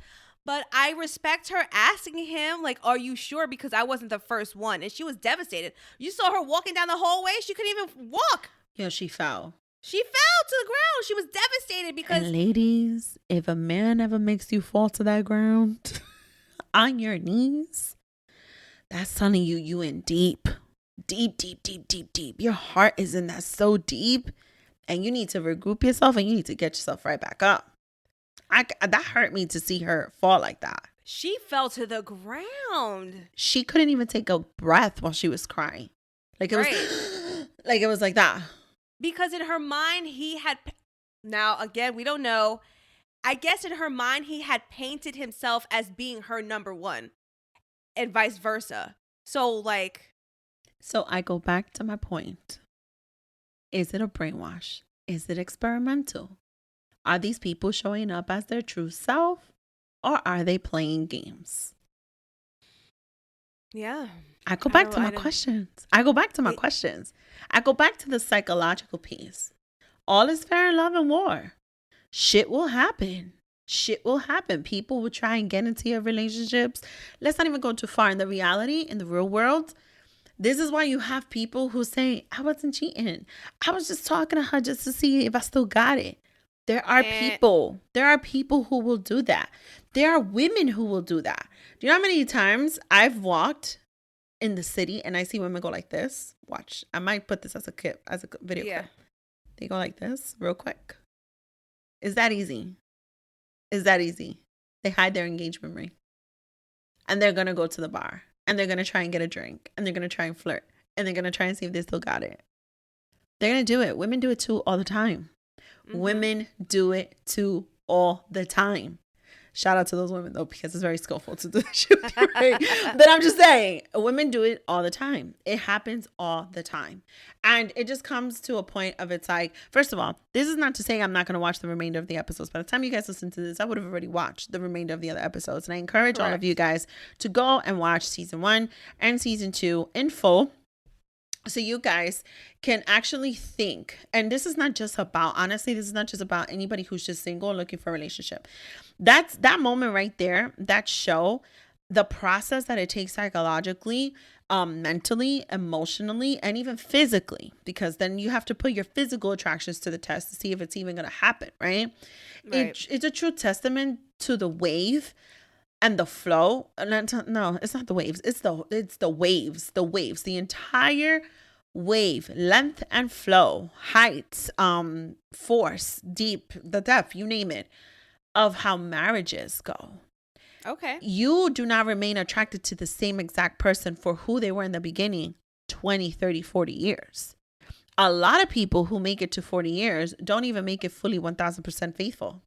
But I respect her asking him, like, are you sure? Because I wasn't the first one. And she was devastated. You saw her walking down the hallway. She couldn't even walk. Yeah, she fell. She fell to the ground. She was devastated because... And ladies, if a man ever makes you fall to that ground on your knees, that's telling you in deep. Deep, deep, deep, deep, deep. Your heart is in that so deep. And you need to regroup yourself and you need to get yourself right back up. That hurt me to see her fall like that. She fell to the ground. She couldn't even take a breath while she was crying. Like it was like it was like that. Because in her mind, he had... Now, again, we don't know. I guess in her mind, he had painted himself as being her number one. And vice versa. So I go back to my point. Is it a brainwash? Is it experimental? Are these people showing up as their true self? Or are they playing games? Yeah. I go back to my questions. I go back to the psychological piece. All is fair in love and war. Shit will happen. People will try and get into your relationships. Let's not even go too far in the reality, in the real world. This is why you have people who say, I wasn't cheating. I was just talking to her just to see if I still got it. There are people who will do that. There are women who will do that. Do you know how many times I've walked in the city and I see women go like this? Watch. I might put this as a video clip. They go like this real quick. Is that easy? They hide their engagement ring. And they're going to go to the bar. And they're going to try and get a drink. And they're going to try and flirt. And they're going to try and see if they still got it. They're going to do it. Women do it too all the time. Mm-hmm. Women do it too all the time. Shout out to those women though, because it's very skillful to do that shit, right? But I'm just saying, women do it all the time. It happens all the time. And it just comes to a point of it's like, first of all, this is not to say I'm not going to watch the remainder of the episodes. By the time you guys listen to this, I would have already watched the remainder of the other episodes. And I encourage all of you guys to go and watch season 1 and season 2 in full. So you guys can actually think, and this is not just about anybody who's just single and looking for a relationship. That's that moment right there, that show, the process that it takes psychologically, mentally, emotionally, and even physically, because then you have to put your physical attractions to the test to see if it's even going to happen, right? It's a true testament to the wave and the flow. No, it's not the waves. It's the waves. The entire wave, length and flow, height, force, deep, the depth, you name it, of how marriages go. Okay. You do not remain attracted to the same exact person for who they were in the beginning 20, 30, 40 years. A lot of people who make it to 40 years don't even make it fully 1000% faithful.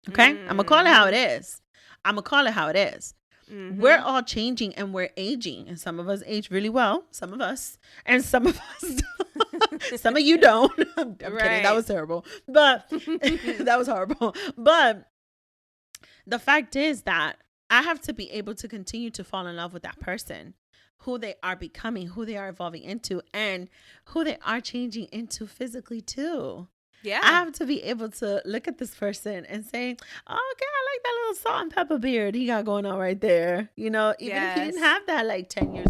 Okay? I'm going to call it how it is. Mm-hmm. We're all changing and we're aging. And some of us age really well. Some of us. And some of us some of you don't. I'm kidding. That was terrible. But that was horrible. But the fact is that I have to be able to continue to fall in love with that person, who they are becoming, who they are evolving into, and who they are changing into physically too. Yeah. I have to be able to look at this person and say, oh, okay, I like that little salt and pepper beard he got going on right there. You know, even if he didn't have that like 10 years,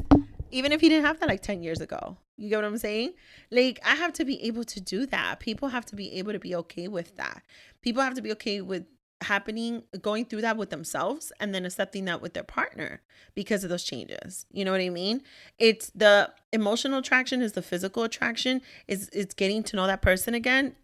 even if he didn't have that like 10 years ago. You get what I'm saying? Like, I have to be able to do that. People have to be able to be okay with that. People have to be okay with going through that with themselves and then accepting that with their partner because of those changes. You know what I mean? It's the emotional attraction is the physical attraction. It's getting to know that person again.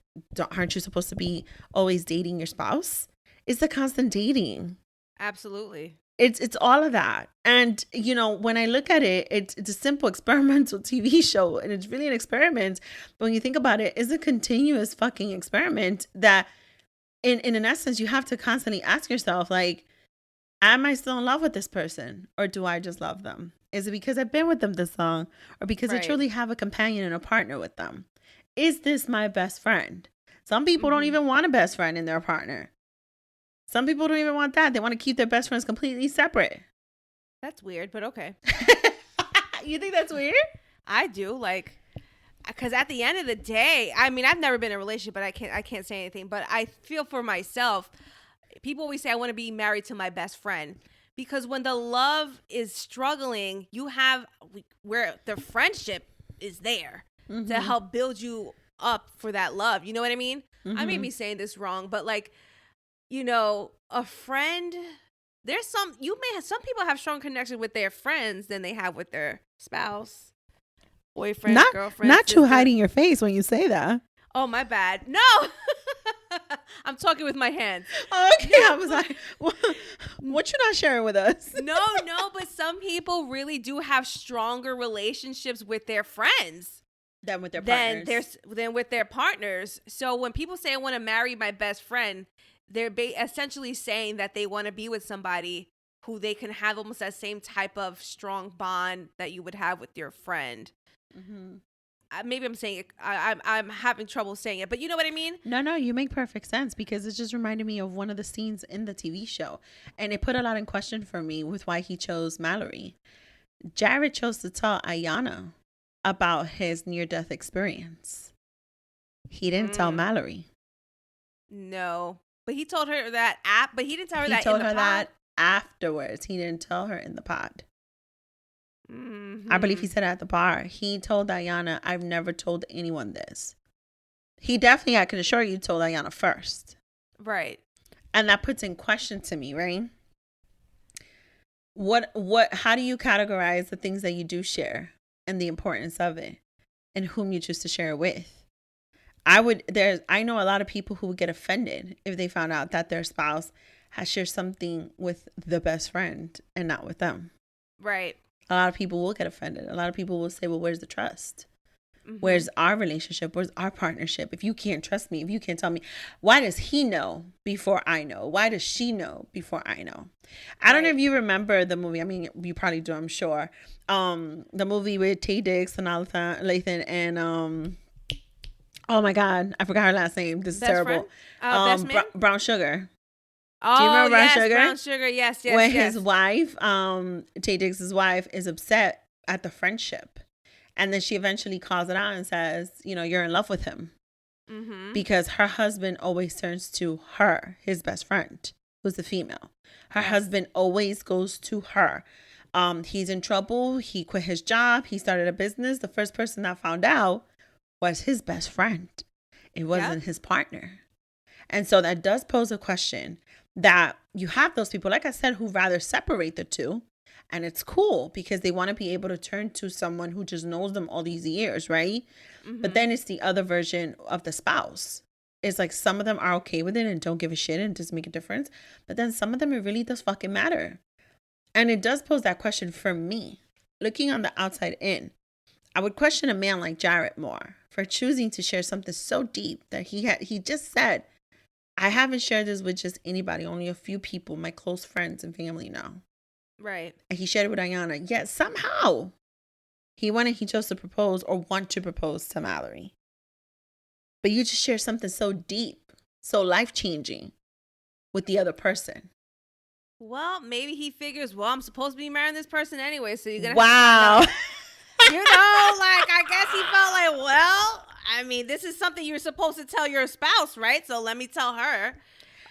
Aren't you supposed to be always dating your spouse? It's the constant dating. Absolutely. It's all of that. And, you know, when I look at it, it's a simple experimental TV show, and it's really an experiment. But when you think about it, it's a continuous fucking experiment that in an essence, you have to constantly ask yourself, like, am I still in love with this person, or do I just love them? Is it because I've been with them this long, or because I truly have a companion and a partner with them? Is this my best friend? Some people don't even want a best friend in their partner. Some people don't even want that. They want to keep their best friends completely separate. That's weird, but okay. You think that's weird? I do, like, because at the end of the day, I mean, I've never been in a relationship, but I can't say anything. But I feel for myself. People always say I want to be married to my best friend, because when the love is struggling, you have where the friendship is there to help build you up for that love. You know what I mean? I may be saying this wrong, but like, you know, a friend, some people have strong connection with their friends than they have with their spouse, boyfriend, girlfriend. Not sister. you hiding your face when you say that. Oh, my bad. No. I'm talking with my hands. Okay, I was like, what you not sharing with us? No, but some people really do have stronger relationships with their friends than with their partners. Than with their partners. So when people say I want to marry my best friend, they're essentially saying that they want to be with somebody who they can have almost that same type of strong bond that you would have with your friend. Maybe I'm saying it, I'm having trouble saying it, but you know what I mean? No, you make perfect sense, because it just reminded me of one of the scenes in the TV show, and it put a lot in question for me with why he chose Mallory. Jared chose to tell Ayanna about his near-death experience. He didn't tell Mallory. No. But he told her that but he didn't tell her that in the pod. He told her that afterwards. He didn't tell her in the pod. I believe he said it at the bar. He told Ayanna, I've never told anyone this. He definitely, I can assure you, told Ayanna first. Right. And that puts in question to me, right? How do you categorize the things that you do share and the importance of it and whom you choose to share it with? I know a lot of people who would get offended if they found out that their spouse has shared something with the best friend and not with them. Right. A lot of people will get offended. A lot of people will say, well, where's the trust? Where's our relationship? Where's our partnership? If you can't trust me, if you can't tell me, why does he know before I know? Why does she know before I know? I don't know if you remember the movie. I mean, you probably do, I'm sure. The movie with Tay Diggs and Lathan and oh my God, I forgot her last name. This is terrible. Best man? Brown Sugar. Oh, do you remember Brown Sugar? Brown Sugar, yes. When his wife, Tay Diggs' wife, is upset at the friendship. And then she eventually calls it out and says, you know, you're in love with him. Because her husband always turns to her, his best friend, who's the female. Her husband always goes to her. He's in trouble. He quit his job. He started a business. The first person that found out was his best friend. It wasn't his partner. And so that does pose a question that you have those people, like I said, who rather separate the two. And it's cool because they want to be able to turn to someone who just knows them all these years, right? But then it's the other version of the spouse. It's like some of them are okay with it and don't give a shit and doesn't make a difference. But then some of them, it really does fucking matter. And it does pose that question for me. Looking on the outside in, I would question a man like Jared more for choosing to share something so deep that he just said, I haven't shared this with just anybody. Only a few people, my close friends and family know. Right. And he shared it with Ayanna. Yet somehow he went and he chose to propose or want to propose to Mallory. But you just share something so deep, so life-changing with the other person. Well, maybe he figures, well, I'm supposed to be marrying this person anyway, so you're going to wow. You know, like, I guess he felt like, well, I mean, this is something you're supposed to tell your spouse, right? So let me tell her.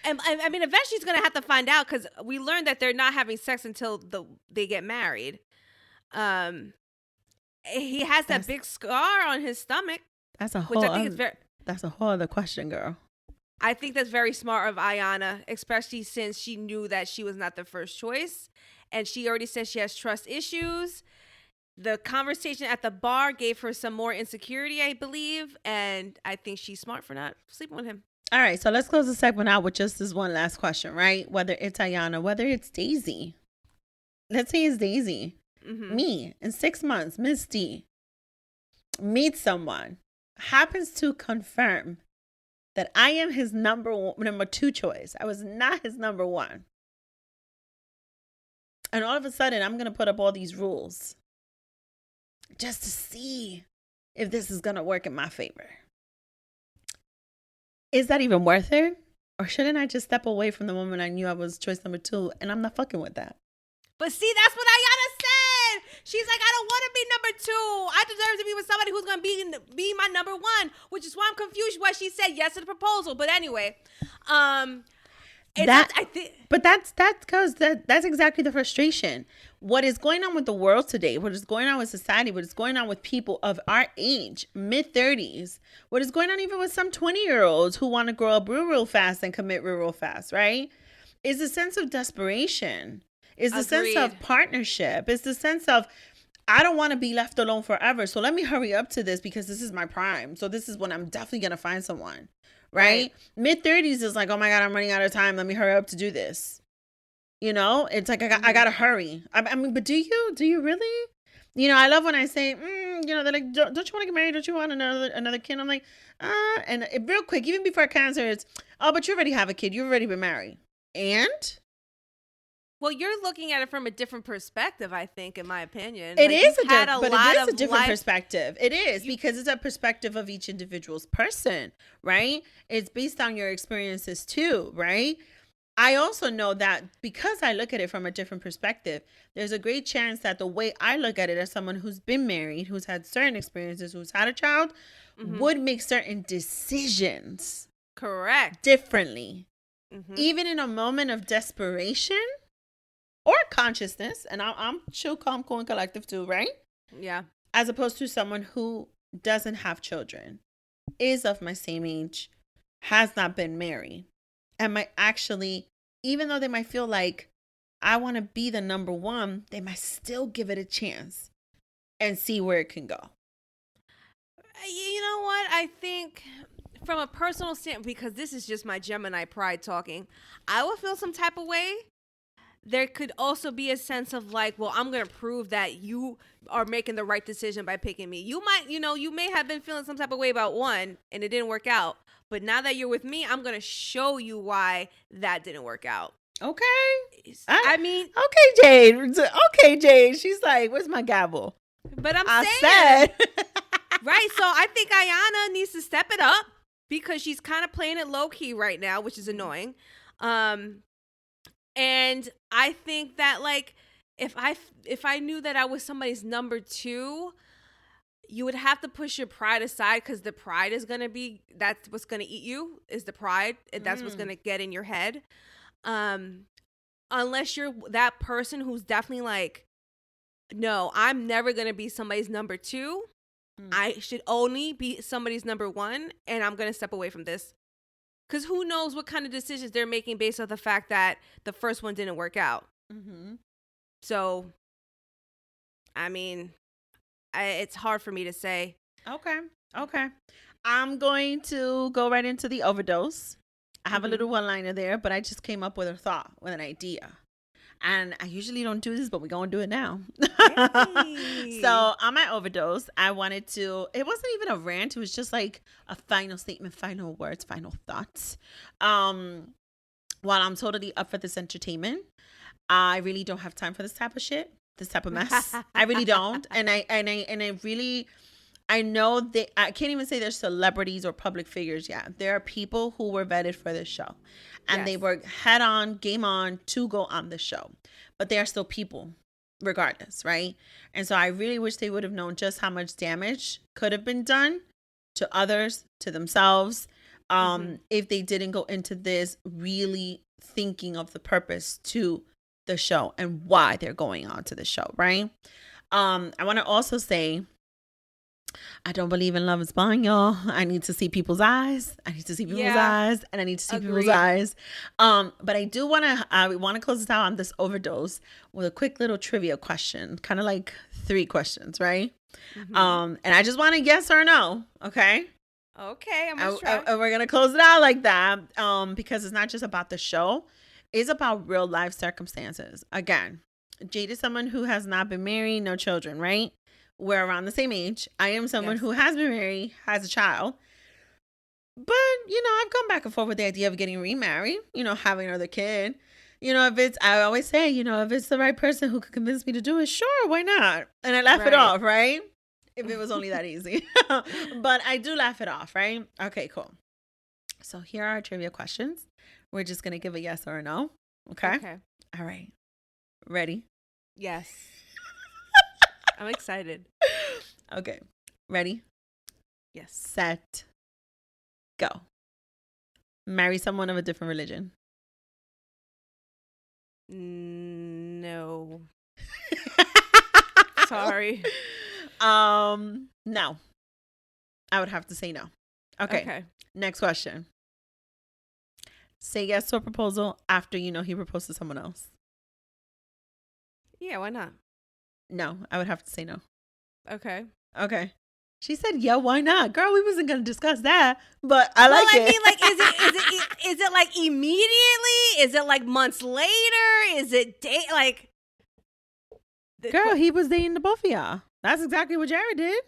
And I mean, eventually he's going to have to find out because we learned that they're not having sex until they get married. He has that big scar on his stomach. That's a whole other question, girl. I think that's very smart of Ayanna, especially since she knew that she was not the first choice. And she already said she has trust issues. The conversation at the bar gave her some more insecurity, I believe. And I think she's smart for not sleeping with him. All right, so let's close the segment out with just this one last question, right? Whether it's Ayanna, whether it's Daisy. Let's say it's Daisy. Mm-hmm. Me, in 6 months, Miss D, meets someone, happens to confirm that I am his number 2 choice. I was not his number 1. And all of a sudden, I'm going to put up all these rules just to see if this is going to work in my favor. Is that even worth it? Or shouldn't I just step away from the woman I knew I was choice number 2, and I'm not fucking with that? But see, that's what Ayanna said. She's like, I don't want to be number 2. I deserve to be with somebody who's going to be my number 1, which is why I'm confused why she said yes to the proposal. But anyway, that's because that's exactly the frustration. What is going on with the world today, what is going on with society, what is going on with people of our age, mid-30s, what is going on even with some 20-year-olds who want to grow up real fast and commit real fast, right? Is a sense of desperation. Is the sense of partnership. Is the sense of, I don't want to be left alone forever. So let me hurry up to this because this is my prime. So this is when I'm definitely going to find someone. Right? Mid-30s is like, oh my God, I'm running out of time. Let me hurry up to do this. You know, it's like, I got to hurry. I mean, but do you really? You know, I love when I say, you know, they're like, don't you want to get married? Don't you want another kid? I'm like, and real quick, even before cancer, it's, oh, but you already have a kid. You've already been married. And? Well, you're looking at it from a different perspective, I think, in my opinion. It is a different perspective. It is because it's a perspective of each individual's person, right? It's based on your experiences too, right? I also know that because I look at it from a different perspective, there's a great chance that the way I look at it as someone who's been married, who's had certain experiences, who's had a child, would make certain decisions. Correct. Differently. Even in a moment of desperation or consciousness, and I'm chill, calm, cool, and collective too, right? Yeah. As opposed to someone who doesn't have children, is of my same age, has not been married, and might actually, even though they might feel like I want to be the number 1, they might still give it a chance and see where it can go. You know what? I think from a personal standpoint, because this is just my Gemini pride talking, I would feel some type of way. There could also be a sense of like, well, I'm going to prove that you are making the right decision by picking me. You might, you may have been feeling some type of way about one and it didn't work out. But now that you're with me, I'm going to show you why that didn't work out. Okay. I mean. Okay, Jade. Okay, Jade. She's like, where's my gavel? But I said. Right. So I think Ayanna needs to step it up because she's kind of playing it low key right now, which is annoying. And I think that like if I knew that I was somebody's number 2, you would have to push your pride aside because the pride is going to be, that's what's going to eat you is the pride. That's what's going to get in your head. Unless you're that person who's definitely like, no, I'm never going to be somebody's number 2. I should only be somebody's number 1 and I'm going to step away from this. Because who knows what kind of decisions they're making based on the fact that the first one didn't work out. So, I mean, it's hard for me to say. Okay. I'm going to go right into the overdose. I have a little one-liner there, but I just came up with a thought, with an idea. And I usually don't do this, but we're going to do it now. So on my overdose, I wanted to, it wasn't even a rant. It was just like a final statement, final words, final thoughts. While I'm totally up for this entertainment, I really don't have time for this type of shit, this type of mess. I really don't. And I really, I know that I can't even say they're celebrities or public figures yet. There are people who were vetted for this show. And they were head on, game on to go on the show. But they are still people, regardless, right? And so I really wish they would have known just how much damage could have been done to others, to themselves, if they didn't go into this really thinking of the purpose to the show and why they're going on to the show, right? I want to also say I don't believe in love is blind, y'all. I need to see people's eyes. I need to see people's eyes, and I need to see people's eyes. But I do want to close this out on this overdose with a quick little trivia question, kind of like 3 questions, right? And I just want a yes or no, okay? Okay, I'm gonna try. And we're gonna close it out like that, because it's not just about the show; it's about real life circumstances. Again, Jade is someone who has not been married, no children, right? We're around the same age. I am someone who has been married, has a child. But, I've gone back and forth with the idea of getting remarried, having another kid. I always say, if it's the right person who could convince me to do it, sure, why not? And I laugh it off, right? If it was only that easy. But I do laugh it off, right? Okay, cool. So here are our trivia questions. We're just going to give a yes or a no. Okay? All right. Ready? Yes. I'm excited. Okay. Ready? Yes. Set. Go. Marry someone of a different religion. No. Sorry. No. I would have to say no. Okay. Next question. Say yes to a proposal after he proposed to someone else. Yeah, why not? No, I would have to say no. Okay. She said, "Yeah, why not, girl? We wasn't gonna discuss that, but I like it." I mean, like, is it like immediately? Is it like months later? Is it Girl, he was dating the both of y'all. That's exactly what Jared did.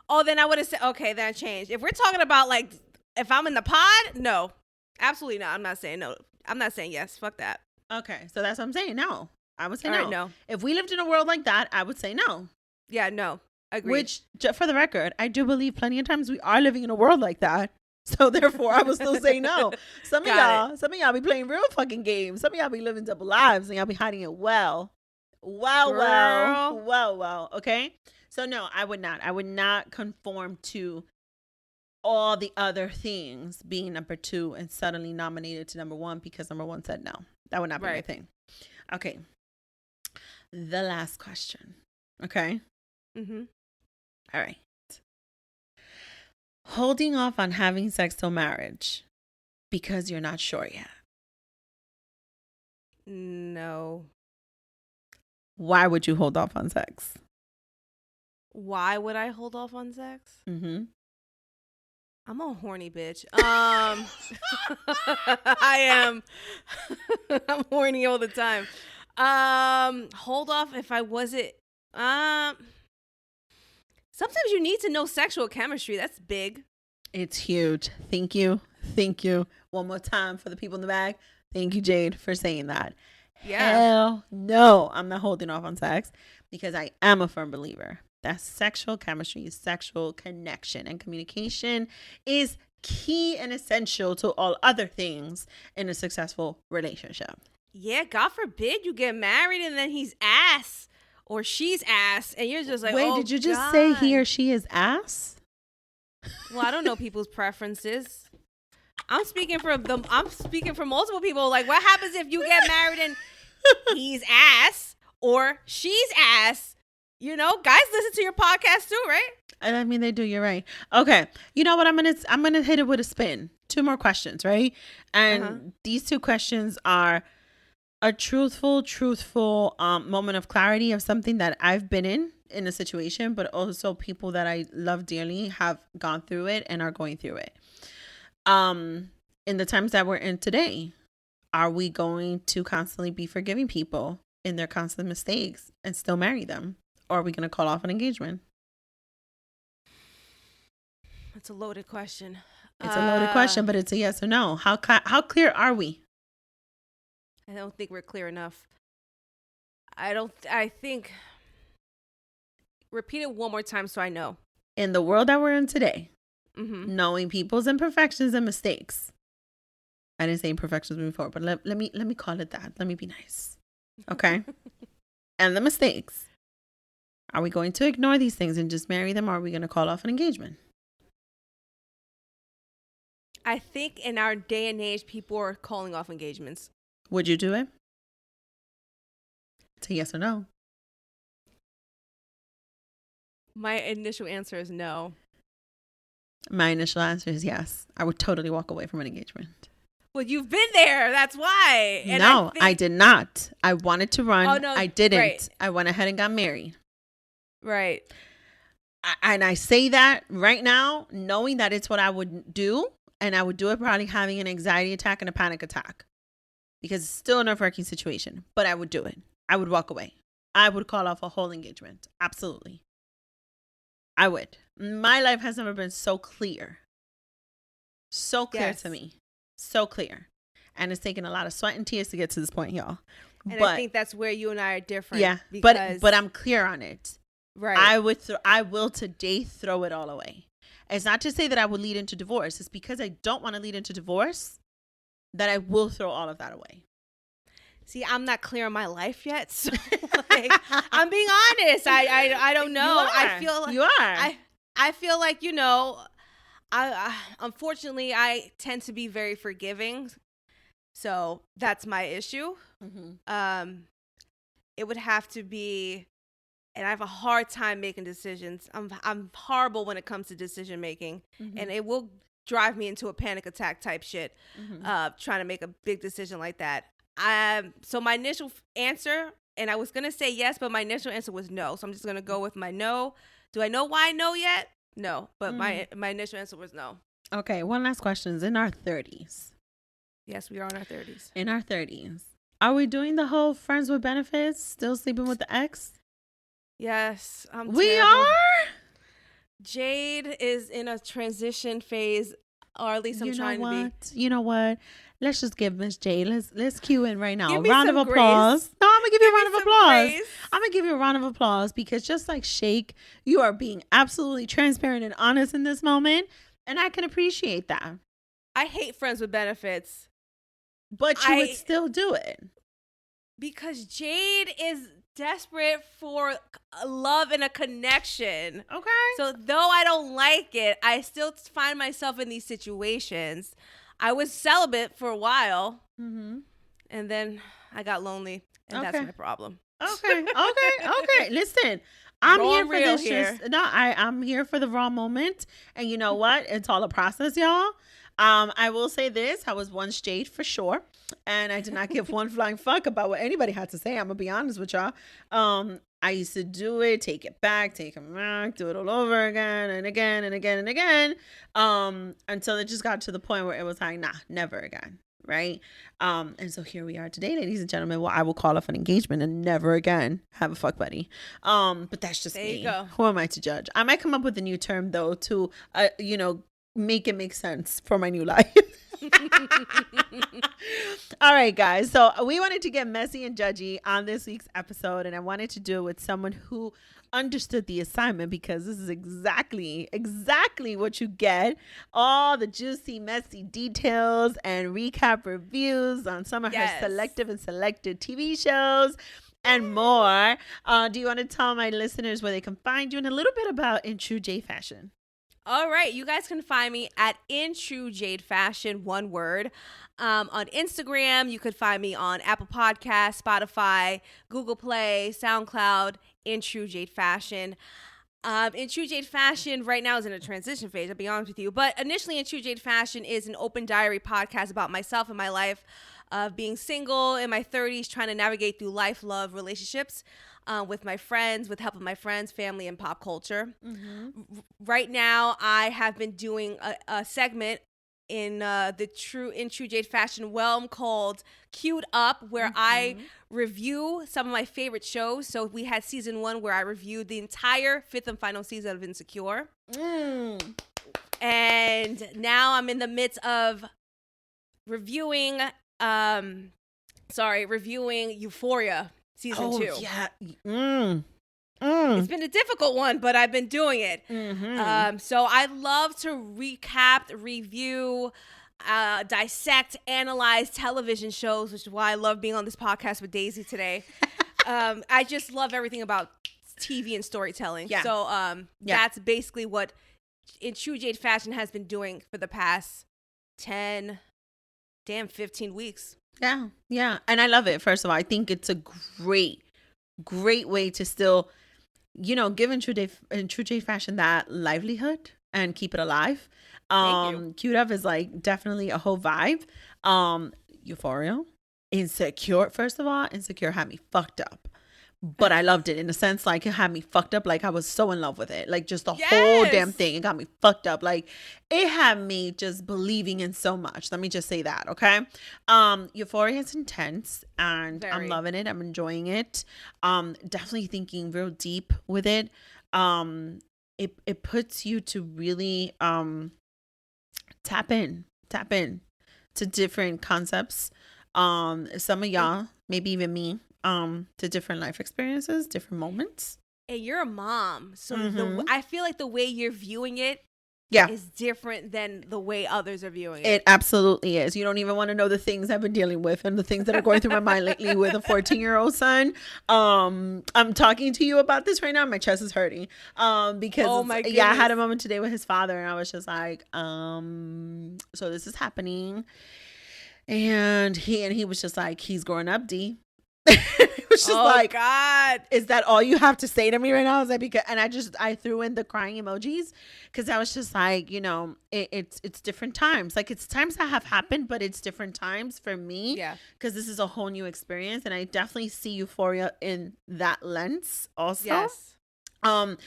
Oh, then I would have said, okay, then I changed. If we're talking about like, if I'm in the pod, no, absolutely not. I'm not saying no. I'm not saying yes. Fuck that. Okay, so that's what I'm saying. No. I would say All no. Right, no. If we lived in a world like that, I would say no. Yeah, no. Agreed. Which, for the record, I do believe plenty of times we are living in a world like that. So therefore, I would still say no. Some of y'all be playing real fucking games. Some of y'all be living double lives and y'all be hiding it well. Well. Okay? So no, I would not. I would not conform to all the other things being number 2 and suddenly nominated to number 1 because number 1 said no. That would not be my thing. Okay. The last question. Okay? All right. Holding off on having sex till marriage because you're not sure yet. No. Why would you hold off on sex? Why would I hold off on sex? I'm a horny bitch. I am. I'm horny all the time. Hold off if I wasn't. Sometimes you need to know sexual chemistry. That's big. It's huge. Thank you. One more time for the people in the back. Thank you, Jade, for saying that. Yeah. Hell no, I'm not holding off on sex because I am a firm believer that sexual chemistry, sexual connection, and communication is key and essential to all other things in a successful relationship. Yeah, God forbid you get married and then he's ass or she's ass and you're just like, wait, did you just say he or she is ass? Well, I don't know people's preferences. I'm speaking for multiple people. Like, what happens if you get married and he's ass or she's ass? Guys listen to your podcast too, right? I mean, they do. You're right. Okay. You know what? I'm gonna hit it with a spin. 2 more questions, right? And these 2 questions are a truthful moment of clarity of something that I've been in a situation, but also people that I love dearly have gone through it and are going through it. In the times that we're in today, are we going to constantly be forgiving people in their constant mistakes and still marry them? Or are we going to call off an engagement? That's a loaded question. It's a loaded question, but it's a yes or no. How clear are we? I don't think we're clear enough. I think. Repeat it one more time so I know. In the world that we're in today, knowing people's imperfections and mistakes. I didn't say imperfections before, but let me call it that. Let me be nice. Okay? And the mistakes. Are we going to ignore these things and just marry them, or are we going to call off an engagement? I think in our day and age, people are calling off engagements. Would you do it? It's a yes or no. My initial answer is no. My initial answer is yes. I would totally walk away from an engagement. Well, you've been there. That's why. And no, I did not. I wanted to run. Oh, no, I didn't. right. I went ahead and got married. Right. And I say that right now, knowing that it's what I would do. And I would do it probably having an anxiety attack and a panic attack. Because it's still a nerve-wracking situation. But I would do it. I would walk away. I would call off a whole engagement. Absolutely. I would. My life has never been so clear. So clear to me. So clear. And it's taken a lot of sweat and tears to get to this point, y'all. And I think that's where you and I are different. Yeah. Because, but I'm clear on it. Right. I will today throw it all away. It's not to say that I would lead into divorce. It's because I don't want to lead into divorce that I will throw all of that away. See, I'm not clear on my life yet. So like, I'm being honest. I don't know. I feel like you are. I feel like, you know, I unfortunately I tend to be very forgiving. So that's my issue. Mm-hmm. It would have to be, and I have a hard time making decisions. I'm horrible when it comes to decision making, mm-hmm. and it will drive me into a panic attack type shit. Mm-hmm. Trying to make a big decision like that. So my initial answer, and I was gonna say yes, but my initial answer was no. So I'm just gonna go with my no. Do I know why no yet? No, but my initial answer was no. Okay, one last question. Is in our 30s. Yes, we are in our 30s. In our 30s. Are we doing the whole friends with benefits? Still sleeping with the ex? Yes. We terrible. are? Jade is in a transition phase, or at least I'm trying to be. You know what? Let's just give Miss Jade. Let's cue in right now. Give A me round of some applause. grace. No, I'm gonna give you a round of applause. Grace. I'm gonna give you a round of applause because just like Shake, you are being absolutely transparent and honest in this moment, and I can appreciate that. I hate friends with benefits, but you would still do it because Jade is desperate for love and a connection. Okay. So though I don't like it, I still find myself in these situations. I was celibate for a while, mm-hmm. and then I got lonely, and that's my problem. Okay. Listen, I'm here for this. I'm here for the raw moment, and you know what? It's all a process, y'all. I will say this: I was once Jade for sure, and I did not give one flying fuck about what anybody had to say. I'm gonna be honest with y'all. I used to do it, take it back, do it all over again and again and again and again, until it just got to the point where it was like, nah, never again, right? And so here we are today, ladies and gentlemen. Well, I will call off an engagement and never again have a fuck buddy. But that's just me. There you go. Who am I to judge? I might come up with a new term though to, make it make sense for my new life. All right, guys. So we wanted to get messy and judgy on this week's episode, and I wanted to do it with someone who understood the assignment because this is exactly what you get. All the juicy, messy details and recap reviews on some of her selective and selected TV shows and more. Do you want to tell my listeners where they can find you and a little bit about In True Jade Fashion? All right, you guys can find me at In True Jade Fashion, one word. On Instagram, you could find me on Apple Podcasts, Spotify, Google Play, SoundCloud, In True Jade Fashion. In True Jade Fashion right now is in a transition phase, I'll be honest with you. But initially, In True Jade Fashion is an open diary podcast about myself and my life of being single in my 30s, trying to navigate through life, love, relationships. With my friends, with help of my friends, family, and pop culture. Mm-hmm. Right now, I have been doing a segment in In True Jade Fashion realm called Queued Up, where I review some of my favorite shows. So we had season 1 where I reviewed the entire 5th and final season of Insecure. And now I'm in the midst of reviewing Euphoria. Season 2. Yeah. It's been a difficult one, but I've been doing it. Mm-hmm. So I love to recap, review, dissect, analyze television shows, which is why I love being on this podcast with Daisy today. I just love everything about TV and storytelling. Yeah. So that's basically what In True Jade Fashion has been doing for the past 15 weeks. Yeah. And I love it. First of all, I think it's a great way to still give in true Jade fashion that livelihood and keep it alive. Thank you. Cute Up is like definitely a whole vibe. Euphoria. Insecure, first of all, Insecure had me fucked up. But I loved it in a sense, like it had me fucked up. Like I was so in love with it. Like just the whole damn thing. It got me fucked up. Like it had me just believing in so much. Let me just say that, okay? Euphoria is intense and I'm loving it. I'm enjoying it. Definitely thinking real deep with it. It puts you to really tap in to different concepts. Some of y'all, maybe even me, to different life experiences, different moments. And you're a mom, so I feel like the way you're viewing it is different than the way others are viewing it. It absolutely is. You don't even want to know the things I've been dealing with and the things that are going through my mind lately with a 14-year-old son. I'm talking to you about this right now. My chest is hurting. Because I had a moment today with his father and I was just like, so this is happening. And he was just like, he's growing up, D. It was just like, God, is that all you have to say to me right now? I was like, because, and I threw in the crying emojis because I was just like, it's different times. Like it's times that have happened, but it's different times for me. Yeah. Because this is a whole new experience, and I definitely see Euphoria in that lens also. Yes. And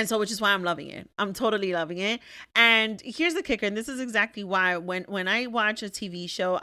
so, which is why I'm loving it. I'm totally loving it. And here's the kicker. And this is exactly why when I watch a TV show,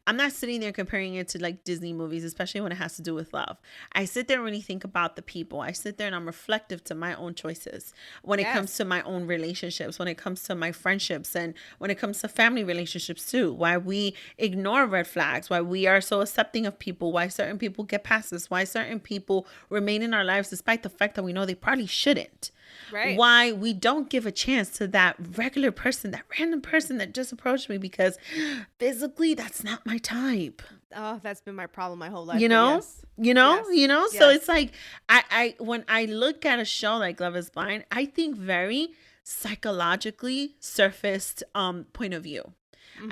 I'm not sitting there comparing it to like Disney movies, especially when it has to do with love. I sit there and really think about the people. I sit there and I'm reflective to my own choices when it comes to my own relationships, when it comes to my friendships, and when it comes to family relationships too. Why we ignore red flags, why we are so accepting of people, why certain people get past us, why certain people remain in our lives despite the fact that we know they probably shouldn't. Right. Why we don't give a chance to that regular person, that random person that just approached me because physically that's not my type. Oh, that's been my problem my whole life. Yes. So it's like I when I look at a show like Love is Blind, I think very psychologically surfaced point of view.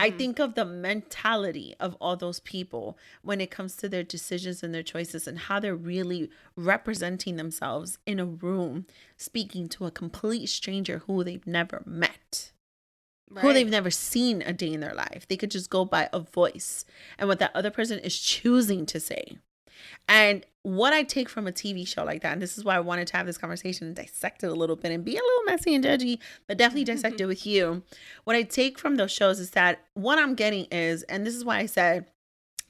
I think of the mentality of all those people when it comes to their decisions and their choices and how they're really representing themselves in a room, speaking to a complete stranger who they've never met, who they've never seen a day in their life. They could just go by a voice and what that other person is choosing to say. And what I take from a TV show like that, and this is why I wanted to have this conversation and dissect it a little bit and be a little messy and judgy, but definitely dissect it with you. What I take from those shows is that what I'm getting is, and this is why I said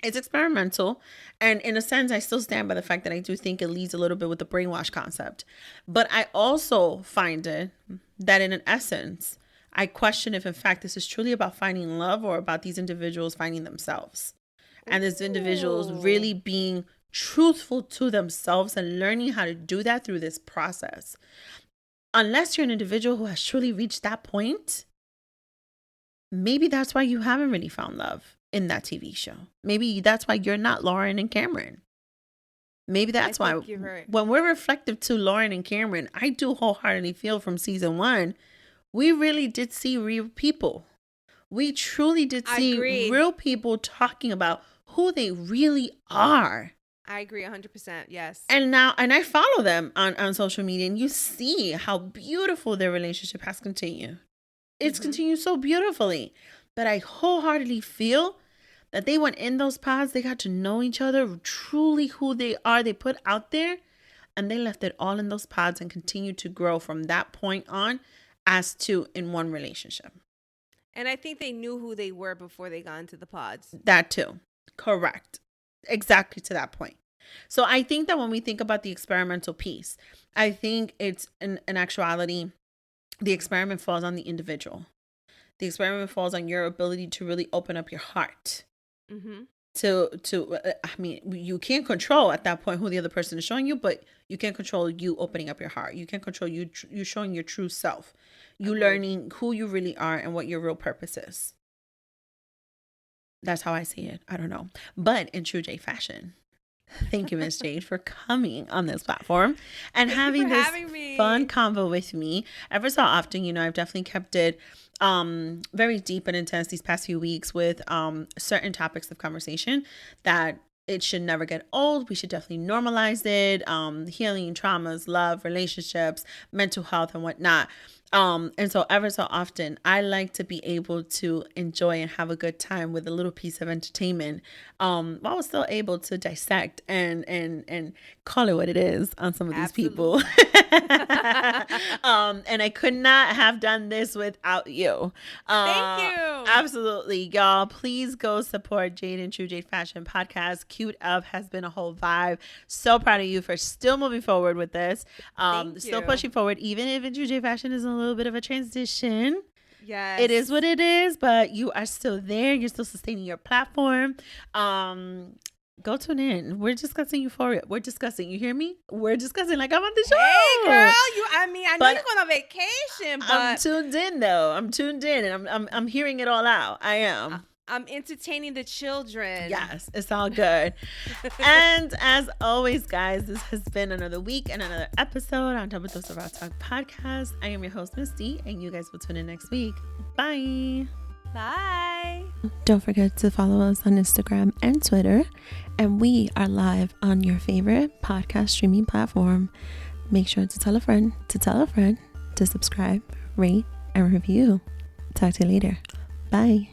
it's experimental. And in a sense, I still stand by the fact that I do think it leads a little bit with the brainwash concept. But I also find it that in an essence, I question if in fact this is truly about finding love or about these individuals finding themselves. And these individuals really being truthful to themselves and learning how to do that through this process. Unless you're an individual who has truly reached that point, maybe that's why you haven't really found love in that TV show. Maybe that's why you're not Lauren and Cameron. Maybe that's why when we're reflective to Lauren and Cameron, I do wholeheartedly feel from season 1, we really did see real people. We truly did see real people talking about who they really are. I agree 100%. Yes. And I follow them on social media, and you see how beautiful their relationship has continued. It's continued so beautifully. But I wholeheartedly feel that they went in those pods, they got to know each other, truly who they are, they put out there, and they left it all in those pods and continued to grow from that point on as two in one relationship. And I think they knew who they were before they got into the pods. That too. Correct. Exactly to that point. So I think that when we think about the experimental piece, I think it's in actuality, the experiment falls on the individual. The experiment falls on your ability to really open up your heart. You can't control at that point who the other person is showing you, but you can control you opening up your heart. You can control you showing your true self. You learning who you really are and what your real purpose is. That's how I see it. I don't know. But in true Jade fashion, thank you, Miss Jade, for coming on this platform and having this fun convo with me. Ever so often, I've definitely kept it very deep and intense these past few weeks with certain topics of conversation that it should never get old. We should definitely normalize it. Healing, traumas, love, relationships, mental health, and whatnot. And so ever so often, I like to be able to enjoy and have a good time with a little piece of entertainment, while still able to dissect and call it what it is on some of these people. And I could not have done this without you. Thank you. Absolutely, y'all. Please go support Jade and True Jade Fashion Podcast. Cute Up has been a whole vibe. So proud of you for still moving forward with this. Still pushing forward, even if True Jade Fashion is a little bit of a transition. Yes. It is what it is, but you are still there. You're still sustaining your platform. Go tune in. We're discussing Euphoria. We're discussing. You hear me? We're discussing like I'm on the show. Hey, girl. I know you're going on vacation, but I'm tuned in though. I'm tuned in, and I'm hearing it all out. I am. I'm entertaining the children. Yes, it's all good. And as always, guys, this has been another week and another episode on Overdose of Raw Talk Podcast. I am your host, Miss D, and you guys will tune in next week. Bye. Bye. Don't forget to follow us on Instagram and Twitter. And we are live on your favorite podcast streaming platform. Make sure to tell a friend to subscribe, rate, and review. Talk to you later. Bye.